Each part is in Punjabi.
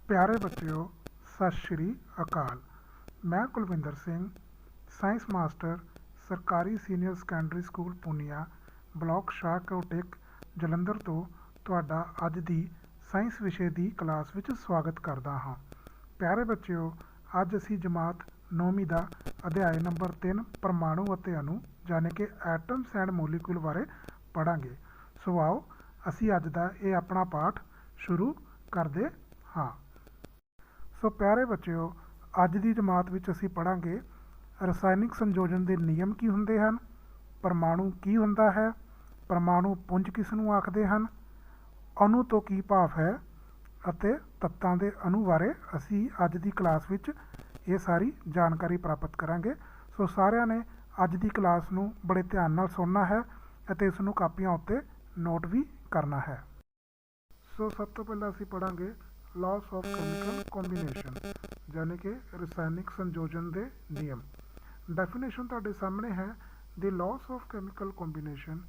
ਪਿਆਰੇ ਬੱਚਿਓ, ਸਤਿ ਸ਼੍ਰੀ ਅਕਾਲ। ਮੈਂ ਕੁਲਵਿੰਦਰ ਸਿੰਘ, ਸਾਇੰਸ ਮਾਸਟਰ, ਸਰਕਾਰੀ senior secondary school Poonia, block ਸ਼ਾਹਕੋਟਿਕ, ਜਲੰਧਰ ਤੋਂ ਤੁਹਾਡਾ ਅੱਜ ਦੀ ਸਾਇੰਸ ਵਿਸ਼ੇ ਦੀ ਕਲਾਸ ਵਿੱਚ ਸਵਾਗਤ ਕਰਦਾ ਹਾਂ। ਪਿਆਰੇ ਬੱਚਿਓ, ਅੱਜ ਅਸੀਂ ਜਮਾਤ 9ਵੀਂ ਦਾ ਅਧਿਆਇ ਨੰਬਰ 3 ਪਰਮਾਣੂ ਅਤੇ ਅਣੂ ਯਾਨੀ ਕਿ ਐਟਮਸ ਐਂਡ ਮੋਲੀਕੂਲ ਬਾਰੇ ਪੜ੍ਹਾਂਗੇ। ਸੋ ਆਓ ਅਸੀਂ ਅੱਜ ਦਾ ਇਹ ਆਪਣਾ ਪਾਠ ਸ਼ੁਰੂ ਕਰਦੇ ਹਾਂ। ਸੋ ਪਿਆਰੇ ਬੱਚਿਓ, ਅੱਜ ਦੀ ਜਮਾਤ ਵਿੱਚ ਅਸੀਂ ਪੜ੍ਹਾਂਗੇ ਰਸਾਇਣਿਕ ਸੰਯੋਜਨ ਦੇ ਨਿਯਮ ਕੀ ਹੁੰਦੇ ਹਨ, ਪਰਮਾਣੂ ਕੀ ਹੁੰਦਾ ਹੈ, ਪਰਮਾਣੂ ਪੁੰਜ ਕਿਸ ਨੂੰ ਆਖਦੇ ਹਨ, ਅਣੂ ਤੋਂ ਕੀ ਭਾਵ ਹੈ ਅਤੇ ਤੱਤਾਂ ਦੇ ਅਣੂ ਬਾਰੇ ਅਸੀਂ ਅੱਜ ਦੀ ਕਲਾਸ ਵਿੱਚ ਇਹ ਸਾਰੀ ਜਾਣਕਾਰੀ ਪ੍ਰਾਪਤ ਕਰਾਂਗੇ। ਸੋ ਸਾਰਿਆਂ ਨੇ ਅੱਜ ਦੀ ਕਲਾਸ ਨੂੰ ਬੜੇ ਧਿਆਨ ਨਾਲ ਸੁਣਨਾ ਹੈ ਅਤੇ ਇਸ ਨੂੰ ਕਾਪੀਆਂ ਉੱਤੇ ਨੋਟ ਵੀ ਕਰਨਾ ਹੈ। ਸੋ ਸਭ ਤੋਂ ਪਹਿਲਾਂ ਅਸੀਂ ਪੜ੍ਹਾਂਗੇ ਲਾਸ ਆਫ ਕੈਮੀਕਲ ਕੰਬੀਨੇਸ਼ਨ ਯਾਨੀ ਕਿ ਰਸਾਇਣਿਕ ਸੰਯੋਜਨ ਦੇ ਨਿਯਮ। ਡੈਫੀਨੇਸ਼ਨ ਤੁਹਾਡੇ ਸਾਹਮਣੇ ਹੈ। The laws of chemical combination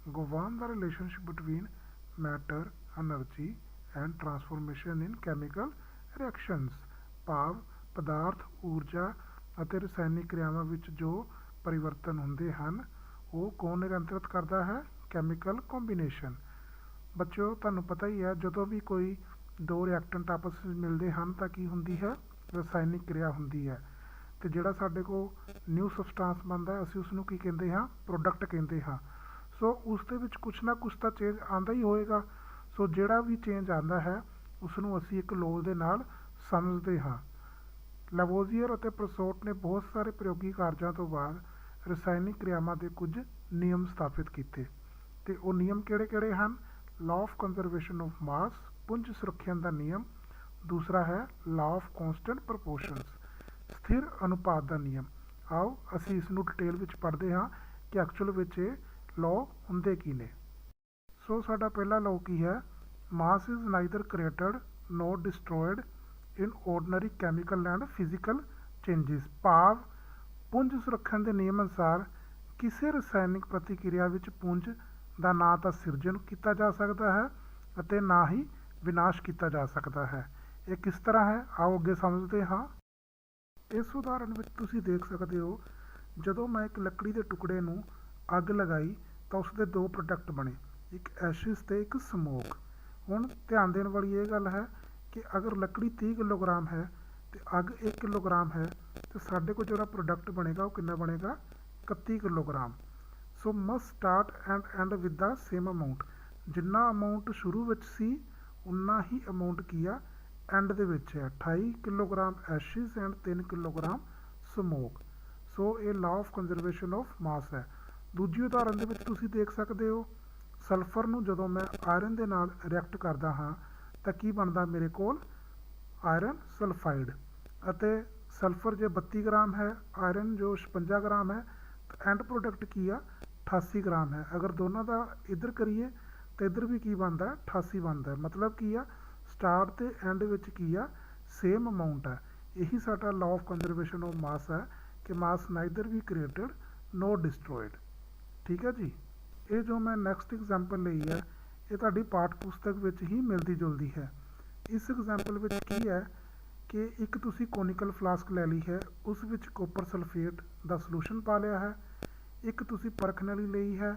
govern the relationship between matter, energy and transformation in chemical reactions. ਭਾਵ ਪਦਾਰਥ, ਊਰਜਾ ਅਤੇ ਰਸਾਇਣਿਕ ਕਿਰਿਆਵਾਂ ਵਿੱਚ ਜੋ ਪਰਿਵਰਤਨ ਹੁੰਦੇ ਹਨ ਉਹ ਕੌਣ ਨਿਯੰਤਰਿਤ ਕਰਦਾ ਹੈ? Chemical combination. ਬੱਚਿਓ, ਤੁਹਾਨੂੰ ਪਤਾ ਹੀ ਹੈ, ਜਦੋਂ ਵੀ ਕੋਈ ਦੋ ਰਿਐਕਟੈਂਟ ਆਪਸ ਵਿੱਚ ਮਿਲਦੇ ਹਨ ਤਾਂ ਕੀ ਹੁੰਦੀ ਹੈ? ਰਸਾਇਣਿਕ ਕਿਰਿਆ ਹੁੰਦੀ ਹੈ। ਅਤੇ ਜਿਹੜਾ ਸਾਡੇ ਕੋਲ ਨਿਊ ਸਬਸਟਾਂਸ ਬਣਦਾ ਹੈ ਅਸੀਂ ਉਸ ਨੂੰ ਕੀ ਕਹਿੰਦੇ ਹਾਂ? ਪ੍ਰੋਡਕਟ ਕਹਿੰਦੇ ਹਾਂ। ਸੋ ਉਸ ਦੇ ਵਿੱਚ ਕੁਛ ਨਾ ਕੁਛ ਤਾਂ ਚੇਂਜ ਆਉਂਦਾ ਹੀ ਹੋਏਗਾ। ਸੋ ਜਿਹੜਾ ਵੀ ਚੇਂਜ ਆਉਂਦਾ ਹੈ ਉਸ ਨੂੰ ਅਸੀਂ ਇੱਕ ਲੋਜ਼ ਦੇ ਨਾਲ ਸਮਝਦੇ ਹਾਂ। ਲੈਵੋਜ਼ੀਅਰ ਅਤੇ ਪ੍ਰਸੋਟ ਨੇ ਬਹੁਤ ਸਾਰੇ ਪ੍ਰਯੋਗੀ ਕਾਰਜਾਂ ਤੋਂ ਬਾਅਦ ਰਸਾਇਣਿਕ ਕਿਰਿਆਵਾਂ ਦੇ ਕੁਝ ਨਿਯਮ ਸਥਾਪਿਤ ਕੀਤੇ। ਅਤੇ ਉਹ ਨਿਯਮ ਕਿਹੜੇ ਕਿਹੜੇ ਹਨ? ਲਾਅ ਆਫ ਕੰਜ਼ਰਵੇਸ਼ਨ ਆਫ ਮਾਸ, ਪੁੰਜ ਸੁਰੱਖਿਆ ਦਾ ਨਿਯਮ। ਦੂਸਰਾ ਹੈ ਲਾਅ ਆਫ ਕਾਂਸਟੈਂਟ ਪ੍ਰਪੋਰਸ਼ਨਸ, ਸਥਿਰ ਅਨੁਪਾਤ ਦਾ ਨਿਯਮ। ਆਓ ਅਸੀਂ ਇਸ ਨੂੰ ਡਿਟੇਲ ਵਿੱਚ ਪੜ੍ਹਦੇ ਹਾਂ ਕਿ ਐਕਚੁਅਲ ਵਿੱਚ ਇਹ ਲਾਅ ਹੁੰਦੇ ਕੀ ਨੇ। ਸੋ ਸਾਡਾ ਪਹਿਲਾ ਲਾਅ ਕੀ ਹੈ? Mass is neither created nor destroyed in ordinary chemical and physical changes. ਭਾਵ ਪੁੰਜ ਸੁਰੱਖਿਆ ਦੇ ਨਿਯਮ ਅਨੁਸਾਰ ਕਿਸੇ ਰਸਾਇਣਿਕ ਪ੍ਰਤੀਕਿਰਿਆ ਵਿੱਚ ਪੁੰਜ ਦਾ ਨਾ ਤਾਂ ਸਿਰਜਣ ਕੀਤਾ ਜਾ ਸਕਦਾ ਹੈ ਅਤੇ ਨਾ ਹੀ ਵਿਨਾਸ਼ ਕੀਤਾ ਜਾ ਸਕਦਾ ਹੈ। ਇਹ ਕਿਸ ਤਰ੍ਹਾਂ ਹੈ? ਆਓ ਅੱਗੇ ਸਮਝਦੇ ਹਾਂ। ਇਸ ਉਦਾਹਰਨ ਵਿੱਚ ਤੁਸੀਂ ਦੇਖ ਸਕਦੇ ਹੋ, ਜਦੋਂ ਮੈਂ ਇੱਕ ਲੱਕੜੀ ਦੇ ਟੁਕੜੇ ਨੂੰ ਅੱਗ ਲਗਾਈ ਤਾਂ ਉਸ ਦੇ ਦੋ ਪ੍ਰੋਡਕਟ ਬਣੇ, ਇੱਕ ਐਸ਼ਿਸ ਅਤੇ ਇੱਕ ਸਮੋਕ। ਹੁਣ ਧਿਆਨ ਦੇਣ ਵਾਲੀ ਇਹ ਗੱਲ ਹੈ ਕਿ ਅਗਰ ਲੱਕੜੀ 30 ਕਿਲੋਗ੍ਰਾਮ ਹੈ ਅਤੇ ਅੱਗ 1 ਕਿਲੋਗ੍ਰਾਮ ਹੈ ਤਾਂ ਸਾਡੇ ਕੋਲ ਜਿਹੜਾ ਪ੍ਰੋਡਕਟ ਬਣੇਗਾ ਉਹ ਕਿੰਨਾ ਬਣੇਗਾ? 31 kilogram. So must start and and with the same amount. ਜਿੰਨਾ ਅਮਾਊਂਟ ਸ਼ੁਰੂ ਵਿੱਚ ਸੀ ਉਨਾ ਹੀ ਅਮਾਊਂਟ ਕੀ ਆ? ਐਂਡ ਦੇ ਵਿੱਚ ਹੈ। 28 ਕਿਲੋਗ੍ਰਾਮ ਐਸ਼ਿਸ ਐਂਡ 3 ਕਿਲੋਗ੍ਰਾਮ ਸਮੋਕ। ਸੋ ਇਹ ਲਾਅ ਆਫ ਕੰਜ਼ਰਵੇਸ਼ਨ ਆਫ ਮਾਸ ਹੈ। ਦੂਜੀ ਉਦਾਹਰਨ ਦੇ ਵਿੱਚ ਤੁਸੀਂ ਦੇਖ ਸਕਦੇ ਹੋ, ਸਲਫਰ ਨੂੰ ਜਦੋਂ ਮੈਂ ਆਇਰਨ ਦੇ ਨਾਲ ਰਿਐਕਟ ਕਰਦਾ ਹਾਂ ਤਾਂ ਕੀ ਬਣਦਾ ਮੇਰੇ ਕੋਲ? Iron sulphide. ਅਤੇ ਸਲਫਰ ਜੇ 32 ਗ੍ਰਾਮ ਹੈ, ਆਇਰਨ ਜੋ 56 ਗ੍ਰਾਮ ਹੈ, ਤਾਂ ਐਂਡ ਪ੍ਰੋਡਕਟ ਕੀ ਆ? 88 ਗ੍ਰਾਮ ਹੈ। ਅਗਰ ਦੋਨਾਂ ਦਾ ਇੱਧਰ ਕਰੀਏ ਤਾਂ ਇੱਧਰ ਵੀ ਕੀ ਬਣਦਾ? 88 ਬਣਦਾ। ਮਤਲਬ ਕੀ ਆ? ਸਟਾਰਟ ਅਤੇ ਐਂਡ ਵਿੱਚ ਕੀ ਆ? ਸੇਮ ਅਮਾਊਂਟ ਹੈ। ਇਹੀ ਸਾਡਾ ਲਾਅ ਆਫ ਕੰਜ਼ਰਵੇਸ਼ਨ ਆਫ ਮਾਸ ਹੈ ਕਿ ਮਾਸ ਨਾਈਦਰ ਵੀ ਕ੍ਰੀਏਟਡ ਨੋਰ ਡਿਸਟਰੋਇਡ। ਠੀਕ ਹੈ ਜੀ। ਇਹ ਜੋ ਮੈਂ ਨੈਕਸਟ ਐਗਜ਼ਾਮਪਲ ਲਈ ਹੈ ਇਹ ਤੁਹਾਡੀ ਪਾਠ ਪੁਸਤਕ ਵਿੱਚ ਹੀ ਮਿਲਦੀ ਜੁਲਦੀ ਹੈ। ਇਸ ਐਗਜ਼ਾਮਪਲ ਵਿੱਚ ਕੀ ਹੈ ਕਿ ਇੱਕ ਤੁਸੀਂ ਕੋਨੀਕਲ ਫਲਾਸਕ ਲੈ ਲਈ ਹੈ, ਉਸ ਵਿੱਚ ਕੋਪਰ ਸਲਫੇਟ ਦਾ ਸੋਲੂਸ਼ਨ ਪਾ ਲਿਆ ਹੈ। ਇੱਕ ਤੁਸੀਂ ਪਰਖ ਨਲੀ ਲਈ ਹੈ,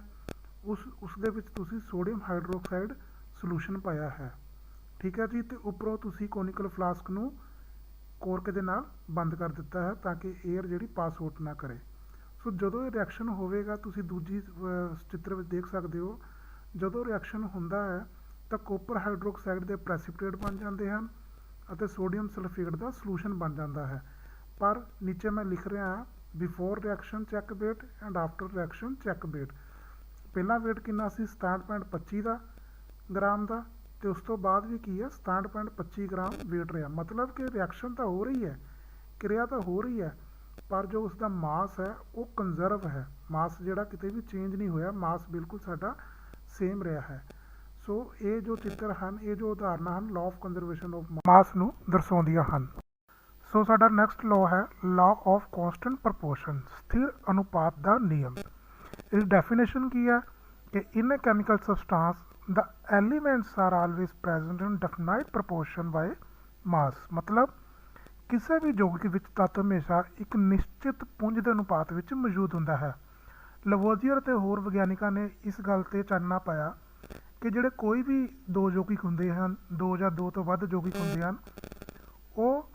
ਉਸ ਦੇ ਵਿੱਚ ਤੁਸੀਂ ਸੋਡੀਅਮ ਹਾਈਡਰੋਕਸਾਈਡ ਸੋਲੂਸ਼ਨ ਪਾਇਆ ਹੈ। ਠੀਕ ਹੈ ਜੀ। ਅਤੇ ਉੱਪਰੋਂ ਤੁਸੀਂ ਕੋਨੀਕਲ ਫਲਾਸਕ ਨੂੰ ਕੋਰਕ ਦੇ ਨਾਲ ਬੰਦ ਕਰ ਦਿੱਤਾ ਹੈ ਤਾਂ ਕਿ ਏਅਰ ਜਿਹੜੀ ਪਾਸ ਆਊਟ ਨਾ ਕਰੇ। ਸੋ ਜਦੋਂ ਇਹ ਰਿਐਕਸ਼ਨ ਹੋਵੇਗਾ ਤੁਸੀਂ ਦੂਜੀ ਚਿੱਤਰ ਵਿੱਚ ਦੇਖ ਸਕਦੇ ਹੋ, ਜਦੋਂ ਰਿਐਕਸ਼ਨ ਹੁੰਦਾ ਹੈ ਤਾਂ ਕੋਪਰ ਹਾਈਡਰੋਕਸਾਈਡ ਦੇ ਪ੍ਰੈਸੀਪੀਟੇਟ ਬਣ ਜਾਂਦੇ ਹਨ ਅਤੇ ਸੋਡੀਅਮ ਸਲਫੇਟ ਦਾ ਸੋਲੂਸ਼ਨ ਬਣ ਜਾਂਦਾ ਹੈ। ਪਰ ਨੀਚੇ ਮੈਂ ਲਿਖ ਰਿਹਾ ਹਾਂ before reaction check weight and after reaction check weight. ਪਹਿਲਾ ਵੇਟ ਕਿੰਨਾ ਸੀ? 67.25 ਦਾ ਗ੍ਰਾਮ ਦਾ, ਅਤੇ ਉਸ ਤੋਂ ਬਾਅਦ ਵੀ ਕੀ ਹੈ? 67.25 ਗ੍ਰਾਮ ਵੇਟ ਰਿਹਾ। ਮਤਲਬ ਕਿ ਰਿਐਕਸ਼ਨ ਤਾਂ ਹੋ ਰਹੀ ਹੈ, ਕਿਰਿਆ ਤਾਂ ਹੋ ਰਹੀ ਹੈ, ਪਰ ਜੋ ਉਸਦਾ ਮਾਸ ਹੈ ਉਹ ਕੰਜ਼ਰਵ ਹੈ। ਮਾਸ ਜਿਹੜਾ ਕਿਤੇ ਵੀ ਚੇਂਜ ਨਹੀਂ ਹੋਇਆ, ਮਾਸ ਬਿਲਕੁਲ ਸਾਡਾ ਸੇਮ ਰਿਹਾ ਹੈ। ਸੋ ਇਹ ਜੋ ਚਿੱਤਰ ਹਨ, ਇਹ ਜੋ ਉਦਾਹਰਨਾਂ ਹਨ law of conservation of mass ਨੂੰ ਦਰਸਾਉਂਦੀਆਂ ਹਨ। ਸੋ ਸਾਡਾ ਨੈਕਸਟ ਲਾਅ ਹੈ ਲਾਅ ਆਫ ਕਾਂਸਟੈਂਟ ਪ੍ਰਪੋਰਸ਼ਨ, ਸਥਿਰ ਅਨੁਪਾਤ ਦਾ ਨਿਯਮ। ਇਸ ਡੈਫੀਨੇਸ਼ਨ ਕੀ ਹੈ ਕਿ in a chemical substance the elements are always present in definite proportion by mass. ਮਤਲਬ ਕਿਸੇ ਵੀ ਯੌਗਿਕ ਵਿੱਚ ਤੱਤ ਹਮੇਸ਼ਾ ਇੱਕ ਨਿਸ਼ਚਿਤ ਪੁੰਜ ਦੇ ਅਨੁਪਾਤ ਵਿੱਚ ਮੌਜੂਦ ਹੁੰਦਾ ਹੈ। ਲਵੋਜ਼ੀਅਰ ਅਤੇ ਹੋਰ ਵਿਗਿਆਨਿਕਾਂ ਨੇ ਇਸ ਗੱਲ 'ਤੇ ਚਾਨਣਾ ਪਾਇਆ ਕਿ ਜਿਹੜੇ ਕੋਈ ਵੀ ਦੋ ਯੌਗਿਕ ਹੁੰਦੇ ਹਨ, ਦੋ ਜਾਂ ਦੋ ਤੋਂ ਵੱਧ ਯੌਗਿਕ ਹੁੰਦੇ ਹਨ, ਉਹ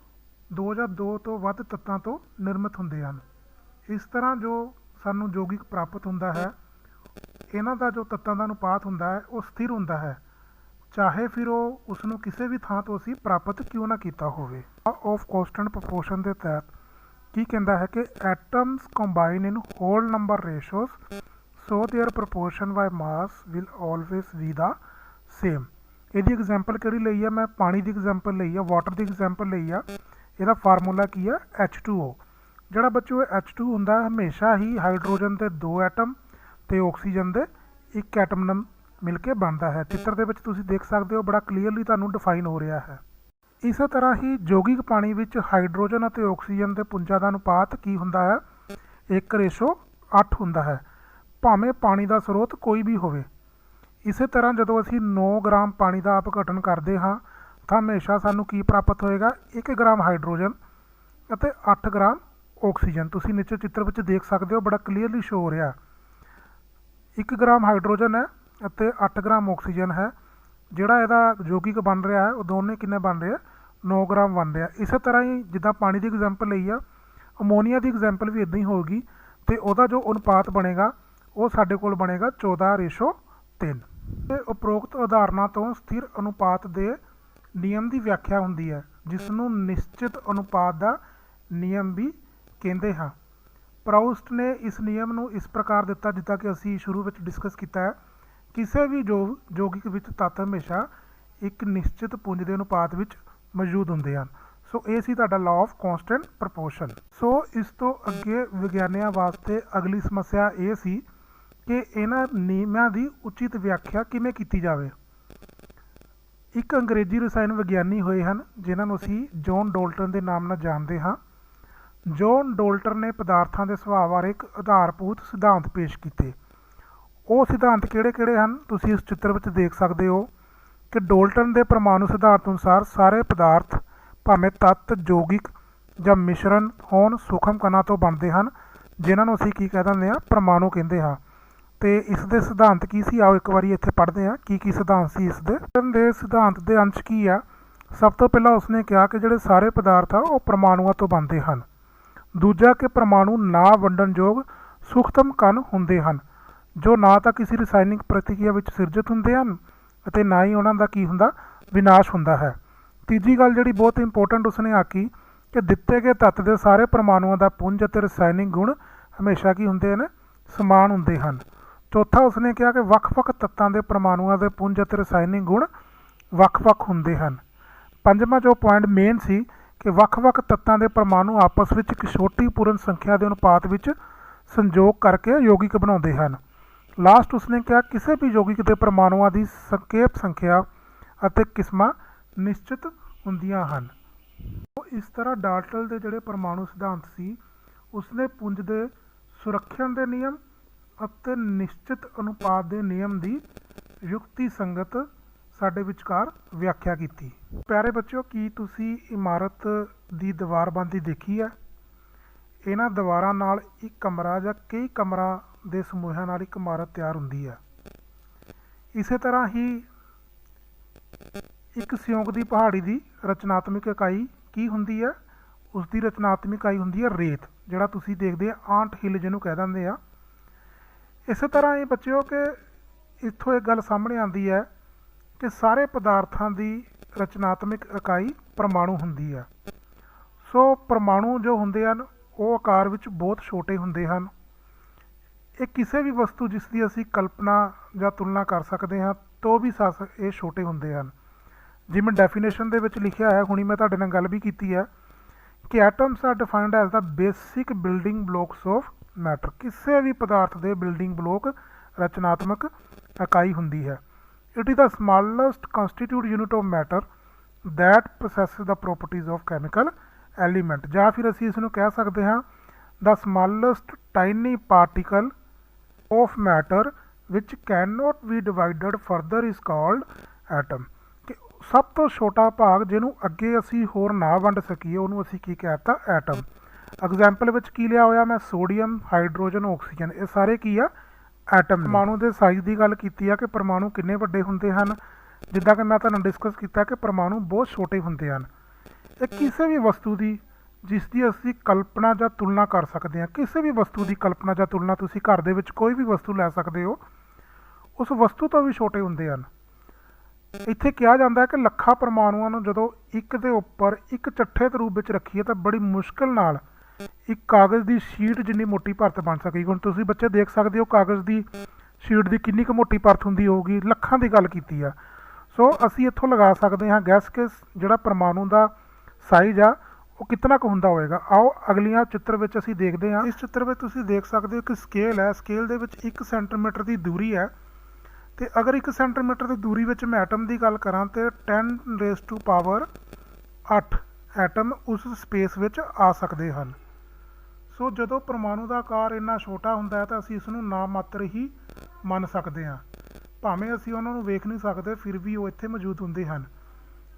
ਦੋ ਜਾਂ ਦੋ ਤੋਂ ਵੱਧ ਤੱਤਾਂ ਤੋਂ ਨਿਰਮਿਤ ਹੁੰਦੇ ਹਨ। ਇਸ ਤਰ੍ਹਾਂ ਜੋ ਸਾਨੂੰ ਯੌਗਿਕ ਪ੍ਰਾਪਤ ਹੁੰਦਾ ਹੈ, ਇਹਨਾਂ ਦਾ ਜੋ ਤੱਤਾਂ ਦਾ ਅਨੁਪਾਤ ਹੁੰਦਾ ਹੈ ਉਹ ਸਥਿਰ ਹੁੰਦਾ ਹੈ, ਚਾਹੇ ਫਿਰ ਉਹ ਉਸ ਨੂੰ ਕਿਸੇ ਵੀ ਥਾਂ ਤੋਂ ਅਸੀਂ ਪ੍ਰਾਪਤ ਕਿਉਂ ਨਾ ਕੀਤਾ ਹੋਵੇ। ਆਫ ਕਾਂਸਟੈਂਟ ਪ੍ਰਪੋਰਸ਼ਨ ਦੇ ਤਹਿਤ ਕੀ ਕਹਿੰਦਾ ਹੈ ਕਿ atoms combine in whole number ratios so their proportion by mass will always be the same. ਇਹਦੀ ਐਗਜ਼ਾਮਪਲ ਕਿਹੜੀ ਲਈ ਆ? ਮੈਂ ਪਾਣੀ ਦੀ ਐਗਜ਼ਾਮਪਲ ਲਈ ਆ, ਵਾਟਰ ਦੀ ਐਗਜ਼ਾਮਪਲ ਲਈ ਆ। ਇਹਦਾ ਫਾਰਮੂਲਾ ਕੀ ਆ? H2O। ਜਿਹੜਾ ਬੱਚੋ H2 ਹੁੰਦਾ ਹਮੇਸ਼ਾ ਹੀ ਹਾਈਡਰੋਜਨ ਦੇ ਦੋ ਐਟਮ ਅਤੇ ਆਕਸੀਜਨ ਦੇ ਇੱਕ ਐਟਮ ਨਾਲ ਮਿਲ ਕੇ ਬਣਦਾ ਹੈ। ਚਿੱਤਰ ਦੇ ਵਿੱਚ ਤੁਸੀਂ ਦੇਖ ਸਕਦੇ ਹੋ, ਬੜਾ ਕਲੀਅਰਲੀ ਤੁਹਾਨੂੰ ਡਿਫਾਈਨ ਹੋ ਰਿਹਾ ਹੈ। ਇਸੇ ਤਰ੍ਹਾਂ ਹੀ ਯੌਗਿਕ ਪਾਣੀ ਵਿੱਚ ਹਾਈਡਰੋਜਨ ਅਤੇ ਆਕਸੀਜਨ ਦੇ ਪੁੰਜਾਂ ਦਾ ਅਨੁਪਾਤ ਕੀ ਹੁੰਦਾ ਹੈ? 1:8 ਹੁੰਦਾ ਹੈ, ਭਾਵੇਂ ਪਾਣੀ ਦਾ ਸਰੋਤ ਕੋਈ ਵੀ ਹੋਵੇ। ਇਸੇ ਤਰ੍ਹਾਂ ਜਦੋਂ ਅਸੀਂ 9 ਗ੍ਰਾਮ ਪਾਣੀ ਦਾ ਅਪਘਟਨ ਕਰਦੇ ਹਾਂ ਤਾਂ ਹਮੇਸ਼ਾ ਸਾਨੂੰ ਕੀ ਪ੍ਰਾਪਤ ਹੋਏਗਾ? 1 ਗ੍ਰਾਮ ਹਾਈਡਰੋਜਨ ਅਤੇ 8 ਗ੍ਰਾਮ ਆਕਸੀਜਨ। ਤੁਸੀਂ ਨੀਚੇ ਚਿੱਤਰ ਵਿੱਚ ਦੇਖ ਸਕਦੇ ਹੋ, ਬੜਾ ਕਲੀਅਰਲੀ ਸ਼ੋ ਹੋ ਰਿਹਾ। 1 ਗ੍ਰਾਮ ਹਾਈਡਰੋਜਨ ਹੈ ਅਤੇ 8 ਗ੍ਰਾਮ ਆਕਸੀਜਨ ਹੈ। ਜਿਹੜਾ ਇਹਦਾ ਯੌਗਿਕ ਬਣ ਰਿਹਾ ਹੈ ਉਹ ਦੋਨੇ ਕਿੰਨੇ ਬਣ ਰਹੇ ਆ? 9 ਗ੍ਰਾਮ ਬਣ ਰਿਹਾ। ਇਸੇ ਤਰ੍ਹਾਂ ਹੀ ਜਿੱਦਾਂ ਪਾਣੀ ਦੀ ਐਗਜ਼ਾਮਪਲ ਲਈ ਆ, ਅਮੋਨੀਆ ਦੀ ਐਗਜ਼ਾਮਪਲ ਵੀ ਇੱਦਾਂ ਹੀ ਹੋਊਗੀ ਅਤੇ ਉਹਦਾ ਜੋ ਅਨੁਪਾਤ ਬਣੇਗਾ ਉਹ ਸਾਡੇ ਕੋਲ ਬਣੇਗਾ 14:3। ਅਤੇ ਉਪਰੋਕਤ ਉਦਾਹਰਨਾਂ ਤੋਂ ਸਥਿਰ ਅਨੁਪਾਤ ਦੇ ਨਿਯਮ ਦੀ ਵਿਆਖਿਆ ਹੁੰਦੀ ਹੈ, ਜਿਸ ਨੂੰ ਨਿਸ਼ਚਿਤ ਅਨੁਪਾਤ ਦਾ ਨਿਯਮ ਵੀ ਕਹਿੰਦੇ ਹਾਂ। ਪ੍ਰਾਉਸਟ ਨੇ ਇਸ ਨਿਯਮ ਨੂੰ ਇਸ ਪ੍ਰਕਾਰ ਦਿੱਤਾ, ਜਿੱਦਾਂ ਕਿ ਅਸੀਂ ਸ਼ੁਰੂ ਵਿੱਚ ਡਿਸਕਸ ਕੀਤਾ ਹੈ। ਕਿਸੇ ਵੀ ਯੌਗਿਕ ਵਿੱਚ ਤੱਤ ਹਮੇਸ਼ਾ ਇੱਕ ਨਿਸ਼ਚਿਤ ਪੁੰਜ ਦੇ ਅਨੁਪਾਤ ਵਿੱਚ ਮੌਜੂਦ ਹੁੰਦੇ ਹਨ। ਸੋ ਇਹ ਸੀ ਤੁਹਾਡਾ ਲਾਅ ਆਫ ਕਾਂਸਟੈਂਟ ਪ੍ਰਪੋਰਸ਼ਨ। ਸੋ ਇਸ ਤੋਂ ਅੱਗੇ ਵਿਗਿਆਨੀਆਂ ਵਾਸਤੇ ਅਗਲੀ ਸਮੱਸਿਆ ਇਹ ਸੀ ਕਿ ਇਹਨਾਂ ਨਿਯਮਾਂ ਦੀ ਉਚਿਤ ਵਿਆਖਿਆ ਕਿਵੇਂ ਕੀਤੀ ਜਾਵੇ। ਇੱਕ ਅੰਗਰੇਜ਼ੀ ਰਸਾਇਣ ਵਿਗਿਆਨੀ ਹੋਏ ਹਨ ਜਿਨ੍ਹਾਂ ਨੂੰ ਅਸੀਂ ਜੌਨ ਡਾਲਟਨ ਦੇ ਨਾਮ ਨਾਲ ਜਾਣਦੇ ਹਾਂ। ਜੌਨ ਡਾਲਟਨ ਨੇ ਪਦਾਰਥਾਂ ਦੇ ਸੁਭਾਅ ਬਾਰੇ ਇੱਕ ਆਧਾਰਭੂਤ ਸਿਧਾਂਤ ਪੇਸ਼ ਕੀਤੇ। ਉਹ ਸਿਧਾਂਤ ਕਿਹੜੇ ਹਨ? ਤੁਸੀਂ ਇਸ ਚਿੱਤਰ ਵਿੱਚ ਦੇਖ ਸਕਦੇ ਹੋ ਕਿ ਡਾਲਟਨ ਦੇ ਪ੍ਰਮਾਣੂ ਸਿਧਾਂਤ ਅਨੁਸਾਰ ਸਾਰੇ ਪਦਾਰਥ ਭਾਵੇਂ ਤੱਤ, ਯੌਗਿਕ ਜਾਂ ਮਿਸ਼ਰਣ ਹੋਣ, ਸੂਖਮ ਕਣਾਂ ਤੋਂ ਬਣਦੇ ਹਨ, ਜਿਨ੍ਹਾਂ ਨੂੰ ਅਸੀਂ ਕੀ ਕਹਿ ਦਿੰਦੇ ਹਾਂ? ਪ੍ਰਮਾਣੂ ਕਹਿੰਦੇ ਹਾਂ। ਅਤੇ ਇਸ ਦੇ ਸਿਧਾਂਤ ਕੀ ਸੀ? ਆਓ ਇੱਕ ਵਾਰੀ ਇੱਥੇ ਪੜ੍ਹਦੇ ਹਾਂ ਕੀ ਸਿਧਾਂਤ ਸੀ ਇਸ ਦੇ। ਡਾਲਟਨ ਦੇ ਸਿਧਾਂਤ ਦੇ ਅੰਸ਼ ਕੀ ਆ? ਸਭ ਤੋਂ ਪਹਿਲਾਂ ਉਸਨੇ ਕਿਹਾ ਕਿ ਜਿਹੜੇ ਸਾਰੇ ਪਦਾਰਥ ਆ ਉਹ ਪ੍ਰਮਾਣੂਆਂ ਤੋਂ ਬਣਦੇ ਹਨ। ਦੂਜਾ ਕਿ ਪ੍ਰਮਾਣੂ ਨਾ ਵੰਡਣਯੋਗ ਸੂਖਮ ਕਣ ਹੁੰਦੇ ਹਨ, ਜੋ ਨਾ ਤਾਂ ਕਿਸੇ ਰਸਾਇਣਿਕ ਪ੍ਰਤੀਕਿਰਿਆ ਵਿੱਚ ਸਿਰਜਿਤ ਹੁੰਦੇ ਹਨ ਅਤੇ ਨਾ ਹੀ ਉਹਨਾਂ ਦਾ ਕੀ ਹੁੰਦਾ? ਵਿਨਾਸ਼ ਹੁੰਦਾ ਹੈ। ਤੀਜੀ ਗੱਲ ਜਿਹੜੀ ਬਹੁਤ ਇੰਪੋਰਟੈਂਟ ਉਸਨੇ ਆਖੀ ਕਿ ਦਿੱਤੇ ਗਏ ਤੱਤ ਦੇ ਸਾਰੇ ਪ੍ਰਮਾਣੂਆਂ ਦਾ ਪੁੰਜ ਅਤੇ ਰਸਾਇਣਿਕ ਗੁਣ ਹਮੇਸ਼ਾ ਕੀ ਹੁੰਦੇ ਨੇ? ਸਮਾਨ ਹੁੰਦੇ ਹਨ। ਚੌਥਾ ਉਸਨੇ ਕਿਹਾ ਕਿ ਵੱਖ-ਵੱਖ ਤੱਤਾਂ ਦੇ ਪ੍ਰਮਾਣੂਆਂ ਦੇ ਪੁੰਜ ਅਤੇ ਰਸਾਇਣਿਕ ਗੁਣ ਵੱਖ-ਵੱਖ ਹੁੰਦੇ ਹਨ। ਪੰਜਵਾਂ ਜੋ ਪੁਆਇੰਟ ਮੇਨ ਸੀ ਕਿ ਵੱਖ-ਵੱਖ ਤੱਤਾਂ ਦੇ ਪ੍ਰਮਾਣੂ ਆਪਸ ਵਿੱਚ ਇੱਕ ਛੋਟੀ ਪੂਰਨ ਸੰਖਿਆ ਦੇ ਅਨੁਪਾਤ ਵਿੱਚ ਸੰਯੋਗ ਕਰਕੇ ਯੌਗਿਕ ਬਣਾਉਂਦੇ ਹਨ। ਲਾਸਟ ਉਸਨੇ ਕਿਹਾ ਕਿਸੇ ਵੀ ਯੌਗਿਕ ਦੇ ਪ੍ਰਮਾਣੂਆਂ ਦੀ ਸੰਖੇਪ ਸੰਖਿਆ ਅਤੇ ਕਿਸਮਾਂ ਨਿਸ਼ਚਿਤ ਹੁੰਦੀਆਂ ਹਨ। ਇਸ ਤਰ੍ਹਾਂ ਡਾਲਟਨ ਦੇ ਜਿਹੜੇ ਪ੍ਰਮਾਣੂ ਸਿਧਾਂਤ ਸੀ, ਉਸਨੇ ਪੁੰਜ ਦੇ ਸੁਰੱਖਿਅਨ ਦੇ ਨਿਯਮ ਅਤੇ ਨਿਸ਼ਚਿਤ ਅਨੁਪਾਤ ਦੇ ਨਿਯਮ ਦੀ ਯੁਕਤੀ ਸੰਗਤ ਸਾਡੇ ਵਿਚਕਾਰ ਵਿਆਖਿਆ ਕੀਤੀ। ਪਿਆਰੇ ਬੱਚਿਓ, ਕੀ ਤੁਸੀਂ ਇਮਾਰਤ ਦੀ ਦੀਵਾਰਬੰਦੀ ਦੇਖੀ ਹੈ? ਇਹਨਾਂ ਦੀਵਾਰਾਂ ਨਾਲ ਇੱਕ ਕਮਰਾ ਜਾਂ ਕਈ ਕਮਰਾਂ ਦੇ ਸਮੂਹਾਂ ਨਾਲ ਇੱਕ ਇਮਾਰਤ ਤਿਆਰ ਹੁੰਦੀ ਹੈ। ਇਸੇ ਤਰ੍ਹਾਂ ਹੀ ਇੱਕ ਸਿਉਂਕ ਦੀ ਪਹਾੜੀ ਦੀ ਰਚਨਾਤਮਕ ਇਕਾਈ ਕੀ ਹੁੰਦੀ ਹੈ? ਉਸ ਦੀ ਰਚਨਾਤਮਕ ਇਕਾਈ ਹੁੰਦੀ ਹੈ ਰੇਤ, ਜਿਹੜਾ ਤੁਸੀਂ ਦੇਖਦੇ ਆ ਆਂਟ ਹਿੱਲ ਜਿਹਨੂੰ ਕਹਿ ਦਿੰਦੇ ਆ। ਇਸੇ ਤਰ੍ਹਾਂ ਇਹ ਬੱਚਿਓ ਕਿ ਇੱਥੋਂ ਇੱਕ ਗੱਲ ਸਾਹਮਣੇ ਆਉਂਦੀ ਹੈ ਕਿ ਸਾਰੇ ਪਦਾਰਥਾਂ ਦੀ ਰਚਨਾਤਮਕ ਇਕਾਈ ਪਰਮਾਣੂ ਹੁੰਦੀ ਹੈ। ਸੋ ਪਰਮਾਣੂ ਜੋ ਹੁੰਦੇ ਹਨ ਉਹ ਆਕਾਰ ਵਿੱਚ ਬਹੁਤ ਛੋਟੇ ਹੁੰਦੇ ਹਨ। ਇਹ ਕਿਸੇ ਵੀ ਵਸਤੂ ਜਿਸ ਦੀ ਅਸੀਂ ਕਲਪਨਾ ਜਾਂ ਤੁਲਨਾ ਕਰ ਸਕਦੇ ਹਾਂ ਤੋਂ ਵੀ ਇਹ ਛੋਟੇ ਹੁੰਦੇ ਹਨ। ਜਿਵੇਂ ਡੈਫੀਨੇਸ਼ਨ ਦੇ ਵਿੱਚ ਲਿਖਿਆ ਹੈ, ਹੁਣੀ ਮੈਂ ਤੁਹਾਡੇ ਨਾਲ ਗੱਲ ਵੀ ਕੀਤੀ ਹੈ ਕਿ atoms are defined as the basic building blocks of matter. ਕਿਸੇ ਵੀ ਪਦਾਰਥ ਦੇ ਬਿਲਡਿੰਗ ਬਲੋਕ ਰਚਨਾਤਮਕ ਇਕਾਈ ਹੁੰਦੀ ਹੈ। It is the smallest constitute unit of matter that processes the properties of chemical element, ਜਾਂ ਫਿਰ ਅਸੀਂ ਇਸ ਨੂੰ ਕਹਿ ਸਕਦੇ ਹਾਂ the smallest tiny particle of matter which can not be divided further is called atom. ਕਿ ਸਭ ਤੋਂ ਛੋਟਾ ਭਾਗ ਜਿਹਨੂੰ ਅੱਗੇ ਅਸੀਂ ਹੋਰ ਨਾ ਵੰਡ ਸਕੀਏ ਉਹਨੂੰ ਅਸੀਂ ਕੀ ਕਹਿ ਦਿੱਤਾ? ਐਟਮ। ਐਗਜ਼ਾਮਪਲ ਵਿੱਚ ਕੀ ਲਿਆ ਹੋਇਆ ਮੈਂ? ਸੋਡੀਅਮ, ਹਾਈਡਰੋਜਨ, ਆਕਸੀਜਨ, ਇਹ ਸਾਰੇ ਕੀ ਆ? ਐਟਮ ਨੇ। ਪਰਮਾਣੂ ਦੇ ਸਾਈਜ਼ ਦੀ ਗੱਲ ਕੀਤੀ ਆ ਕਿ ਪਰਮਾਣੂ ਕਿੰਨੇ ਵੱਡੇ ਹੁੰਦੇ ਹਨ। ਜਿੱਦਾਂ ਕਿ ਮੈਂ ਤੁਹਾਨੂੰ ਡਿਸਕਸ ਕੀਤਾ ਕਿ ਪਰਮਾਣੂ ਬਹੁਤ ਛੋਟੇ ਹੁੰਦੇ ਹਨ। ਇਹ ਕਿਸੇ ਵੀ ਵਸਤੂ ਦੀ ਜਿਸ ਦੀ ਅਸੀਂ ਕਲਪਨਾ ਜਾਂ ਤੁਲਨਾ ਕਰ ਸਕਦੇ ਹਾਂ, ਕਿਸੇ ਵੀ ਵਸਤੂ ਦੀ ਕਲਪਨਾ ਜਾਂ ਤੁਲਨਾ ਤੁਸੀਂ ਘਰ ਦੇ ਵਿੱਚ ਕੋਈ ਵੀ ਵਸਤੂ ਲੈ ਸਕਦੇ ਹੋ, ਉਸ ਵਸਤੂ ਤੋਂ ਵੀ ਛੋਟੇ ਹੁੰਦੇ ਹਨ। ਇੱਥੇ ਕਿਹਾ ਜਾਂਦਾ ਹੈ ਕਿ ਲੱਖਾਂ ਪਰਮਾਣੂਆਂ ਨੂੰ ਜਦੋਂ ਇੱਕ ਦੇ ਉੱਪਰ ਇੱਕ ਚੱਠੇ ਦੇ ਰੂਪ ਵਿੱਚ ਰੱਖੀਏ ਤਾਂ ਬੜੀ ਮੁਸ਼ਕਿਲ ਨਾਲ ਇੱਕ ਕਾਗਜ਼ ਦੀ ਸ਼ੀਟ ਜਿੰਨੀ ਮੋਟੀ ਪਰਤ ਬਣ ਸਕੇਗੀ। ਹੁਣ ਤੁਸੀਂ ਬੱਚੇ ਦੇਖ ਸਕਦੇ ਹੋ ਕਾਗਜ਼ ਦੀ ਸ਼ੀਟ ਦੀ ਕਿੰਨੀ ਕੁ ਮੋਟੀ ਪਰਤ ਹੁੰਦੀ ਹੋਊਗੀ, ਲੱਖਾਂ ਦੀ ਗੱਲ ਕੀਤੀ ਆ। ਸੋ ਅਸੀਂ ਇੱਥੋਂ ਲਗਾ ਸਕਦੇ ਹਾਂ ਗੈਸ ਕਿ ਜਿਹੜਾ ਪਰਮਾਣੂ ਦਾ ਸਾਈਜ਼ ਆ ਉਹ ਕਿਤਨਾ ਕੁ ਹੁੰਦਾ ਹੋਵੇਗਾ। ਆਓ ਅਗਲੀਆਂ ਚਿੱਤਰ ਵਿੱਚ ਅਸੀਂ ਦੇਖਦੇ ਹਾਂ। ਇਸ ਚਿੱਤਰ ਵਿੱਚ ਤੁਸੀਂ ਦੇਖ ਸਕਦੇ ਹੋ ਕਿ ਸਕੇਲ ਹੈ, ਸਕੇਲ ਦੇ ਵਿੱਚ 1 ਸੈਂਟੀਮੀਟਰ ਦੀ ਦੂਰੀ ਹੈ ਤੇ ਅਗਰ 1 ਸੈਂਟੀਮੀਟਰ ਦੀ ਦੂਰੀ ਵਿੱਚ ਮੈਂ ਐਟਮ ਦੀ ਗੱਲ ਕਰਾਂ ਤੇ 10⁸ ਐਟਮ ਉਸ ਸਪੇਸ ਵਿੱਚ ਆ ਸਕਦੇ ਹਨ। ਸੋ ਜਦੋਂ ਪਰਮਾਣੂ ਦਾ ਆਕਾਰ ਇੰਨਾ ਛੋਟਾ ਹੁੰਦਾ ਹੈ ਤਾਂ ਅਸੀਂ ਇਸ ਨੂੰ ਨਾ ਮਾਤਰ ਹੀ ਮੰਨ ਸਕਦੇ ਹਾਂ। ਭਾਵੇਂ ਅਸੀਂ ਉਹਨਾਂ ਨੂੰ ਵੇਖ ਨਹੀਂ ਸਕਦੇ, ਫਿਰ ਵੀ ਉਹ ਇੱਥੇ ਮੌਜੂਦ ਹੁੰਦੇ ਹਨ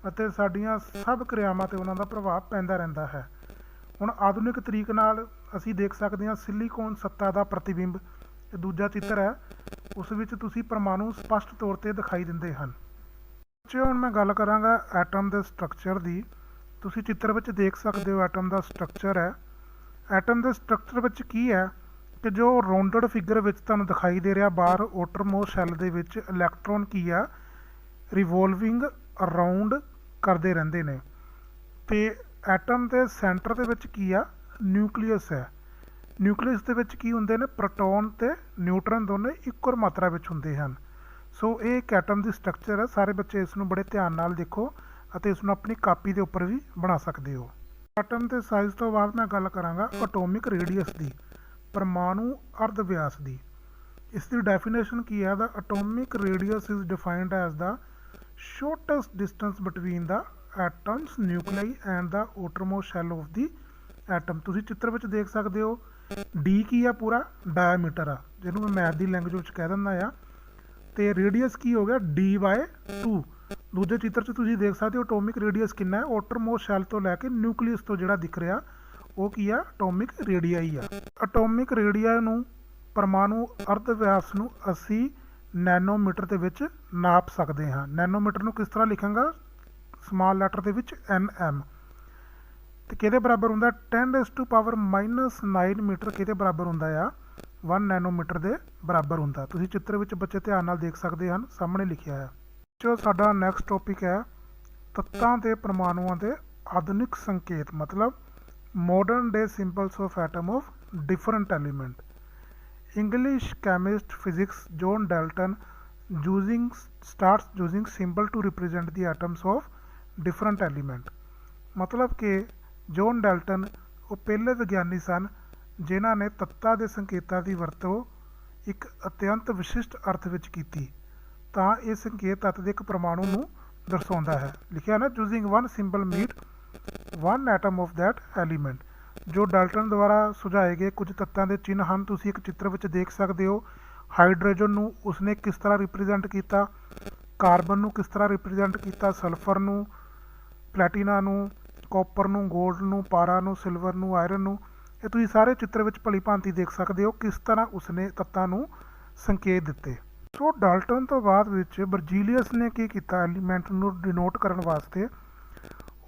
ਅਤੇ ਸਾਡੀਆਂ ਸਭ ਕਿਰਿਆਵਾਂ 'ਤੇ ਉਹਨਾਂ ਦਾ ਪ੍ਰਭਾਵ ਪੈਂਦਾ ਰਹਿੰਦਾ ਹੈ। ਹੁਣ ਆਧੁਨਿਕ ਤਰੀਕ ਨਾਲ ਅਸੀਂ ਦੇਖ ਸਕਦੇ ਹਾਂ ਸਿਲੀਕੋਨ ਸੱਤਾ ਦਾ ਪ੍ਰਤੀਬਿੰਬ। ਇਹ ਦੂਜਾ ਚਿੱਤਰ ਹੈ, ਉਸ ਵਿੱਚ ਤੁਸੀਂ ਪਰਮਾਣੂ ਸਪਸ਼ਟ ਤੌਰ 'ਤੇ ਦਿਖਾਈ ਦਿੰਦੇ ਹਨ। ਹੁਣ ਮੈਂ ਗੱਲ ਕਰਾਂਗਾ ਐਟਮ ਦੇ ਸਟਰਕਚਰ ਦੀ। ਤੁਸੀਂ ਚਿੱਤਰ ਵਿੱਚ ਦੇਖ ਸਕਦੇ ਹੋ ਐਟਮ ਦਾ ਸਟਰਕਚਰ ਹੈ। ਐਟਮ ਦੇ ਸਟਰਕਚਰ ਵਿੱਚ ਕੀ ਹੈ ਕਿ ਜੋ ਰਾਉਂਡਡ ਫਿਗਰ ਵਿੱਚ ਤੁਹਾਨੂੰ ਦਿਖਾਈ ਦੇ ਰਿਹਾ ਬਾਹਰ ਆਊਟਰਮੋਸਟ ਸ਼ੈੱਲ ਦੇ ਵਿੱਚ ਇਲੈਕਟ੍ਰੋਨ ਕੀ ਆ? ਰਿਵੋਲਵਿੰਗ ਅਰਾਊਂਡ ਕਰਦੇ ਰਹਿੰਦੇ ਨੇ। ਤੇ ਐਟਮ ਦੇ ਸੈਂਟਰ ਦੇ ਵਿੱਚ ਕੀ ਆ? ਨਿਊਕਲੀਅਸ ਹੈ। ਨਿਊਕਲੀਅਸ ਦੇ ਵਿੱਚ ਕੀ ਹੁੰਦੇ ਨੇ? ਪ੍ਰੋਟੋਨ ਤੇ ਨਿਊਟਰਨ ਦੋਨੇ ਇਕੁਅਲ ਮਾਤਰਾ ਵਿੱਚ ਹੁੰਦੇ ਹਨ। ਸੋ ਇਹ ਇੱਕ ਐਟਮ ਦੀ ਸਟਰਕਚਰ ਹੈ। ਸਾਰੇ ਬੱਚੇ ਇਸ ਨੂੰ ਬੜੇ ਧਿਆਨ ਨਾਲ ਦੇਖੋ ਅਤੇ ਇਸ ਨੂੰ ਆਪਣੀ ਕਾਪੀ ਦੇ ਉੱਪਰ ਵੀ ਬਣਾ ਸਕਦੇ ਹੋ। ਐਟਮ ਦੇ ਸਾਈਜ਼ ਤੋਂ ਬਾਅਦ ਮੈਂ ਗੱਲ ਕਰਾਂਗਾ ਐਟੋਮਿਕ ਰੇਡੀਅਸ ਦੀ, ਪਰਮਾਣੂ ਅਰਧ ਵਿਆਸ ਦੀ। ਇਸ ਦੀ ਡੈਫੀਨੇਸ਼ਨ ਕੀ ਹੈ? The atomic radius is defined as the shortest distance between the atoms nuclei and the outermost shell of the atom। ਤੁਸੀਂ ਚਿੱਤਰ ਵਿੱਚ ਦੇਖ ਸਕਦੇ ਹੋ ਡੀ ਕੀ ਆ? ਪੂਰਾ ਡਾਇਆਮੀਟਰ ਆ, ਜਿਹਨੂੰ ਮੈਂ ਮੈਥ ਦੀ ਲੈਂਗੁਏਜ ਵਿੱਚ ਕਹਿ ਦਿੰਦਾ ਆ। ਤੇ ਰੇਡੀਅਸ ਕੀ ਹੋ ਗਿਆ? d/2। ਦੂਜੇ ਚਿੱਤਰ 'ਚ ਤੁਸੀਂ ਦੇਖ ਸਕਦੇ ਹੋ ਐਟੋਮਿਕ ਰੇਡੀਅਸ ਕਿੰਨਾ ਹੈ? ਆਊਟਰਮੋਸਟ ਸ਼ੈਲ ਤੋਂ ਲੈ ਕੇ ਨਿਊਕਲੀਅਸ ਤੋਂ ਜਿਹੜਾ ਦਿਖ ਰਿਹਾ ਉਹ ਕੀ ਆ? ਐਟੋਮਿਕ ਰੇਡੀਆਈ ਆ। ਐਟੋਮਿਕ ਰੇਡੀਆ ਨੂੰ, ਪਰਮਾਣੂ ਅਰਧ ਵਿਆਸ ਨੂੰ ਅਸੀਂ ਨੈਨੋਮੀਟਰ ਦੇ ਵਿੱਚ ਨਾਪ ਸਕਦੇ ਹਾਂ। ਨੈਨੋਮੀਟਰ ਨੂੰ ਕਿਸ ਤਰ੍ਹਾਂ ਲਿਖਾਂਗਾ? ਸਮਾਲ ਲੈਟਰ ਦੇ ਵਿੱਚ nm। ਤੇ ਕਿਹਦੇ ਬਰਾਬਰ ਹੁੰਦਾ? 10⁻⁻9 ਮੀਟਰ ਕਿਹਦੇ ਬਰਾਬਰ ਹੁੰਦਾ ਆ? 1 ਨੈਨੋਮੀਟਰ ਦੇ ਬਰਾਬਰ ਹੁੰਦਾ। ਤੁਸੀਂ ਚਿੱਤਰ ਵਿੱਚ ਬੱਚੇ ਧਿਆਨ ਨਾਲ ਦੇਖ ਸਕਦੇ ਹਨ, ਸਾਹਮਣੇ ਲਿਖਿਆ ਹੈ। ਜੋ ਸਾਡਾ ਨੈਕਸਟ ਟੌਪਿਕ ਹੈ ਤੱਤਾਂ ਤੇ ਪਰਮਾਣੂਆਂ ਦੇ ਆਧੁਨਿਕ ਸੰਕੇਤ, ਮਤਲਬ modern day symbols of atom of different element. English chemist physics John Dalton starts using symbol to represent the atoms of different element। मतलब कि ਜੌਨ ਡੈਲਟਨ ਉਹ ਪਹਿਲੇ ਵਿਗਿਆਨੀ ਸਨ ਜਿਨ੍ਹਾਂ ਨੇ ਤੱਤਾਂ ਦੇ ਸੰਕੇਤਾਂ ਦੀ ਵਰਤੋਂ ਇੱਕ ਅਤਿਅੰਤ ਵਿਸ਼ਿਸ਼ਟ ਅਰਥ ਵਿੱਚ ਕੀਤੀ ਤਾਂ ਇਹ ਸੰਕੇਤ ਤੱਤ ਦੇ ਇੱਕ ਪਰਮਾਣੂ ਨੂੰ ਦਰਸਾਉਂਦਾ ਹੈ। ਲਿਖਿਆ ਨਾ using one symbol meet one atom of that element. ਜੋ ਡਾਲਟਨ ਦੁਆਰਾ ਸੁਝਾਏ ਗਏ ਕੁਝ ਤੱਤਾਂ ਦੇ ਚਿੰਨ੍ਹ ਹਨ। ਤੁਸੀਂ ਇੱਕ ਚਿੱਤਰ ਵਿੱਚ ਦੇਖ ਸਕਦੇ ਹੋ ਹਾਈਡਰੋਜਨ ਨੂੰ ਉਸਨੇ ਕਿਸ ਤਰ੍ਹਾਂ ਰਿਪਰੈਜ਼ੈਂਟ ਕੀਤਾ, ਕਾਰਬਨ ਨੂੰ ਕਿਸ ਤਰ੍ਹਾਂ ਰਿਪਰੈਜ਼ੈਂਟ ਕੀਤਾ, ਸਲਫਰ ਨੂੰ, ਪਲੈਟੀਨਾ ਨੂੰ, ਕਾਪਰ ਨੂੰ, ਗੋਲਡ ਨੂੰ, ਪਾਰਾ ਨੂੰ, ਸਿਲਵਰ ਨੂੰ, ਆਇਰਨ ਨੂੰ। ਇਹ ਤੁਸੀਂ ਸਾਰੇ ਚਿੱਤਰ ਵਿੱਚ ਭਲੀ ਭਾਂਤੀ ਦੇਖ ਸਕਦੇ ਹੋ ਕਿਸ ਤਰ੍ਹਾਂ ਉਸਨੇ ਤੱਤਾਂ ਨੂੰ ਸੰਕੇਤ ਦਿੱਤੇ। ਸੋ ਡਾਲਟਨ ਤੋਂ ਬਾਅਦ ਵਿੱਚ ਬਰਜ਼ੀਲੀਅਸ ਨੇ ਕੀ ਕੀਤਾ? ਐਲੀਮੈਂਟ ਨੂੰ ਡਿਨੋਟ ਕਰਨ ਵਾਸਤੇ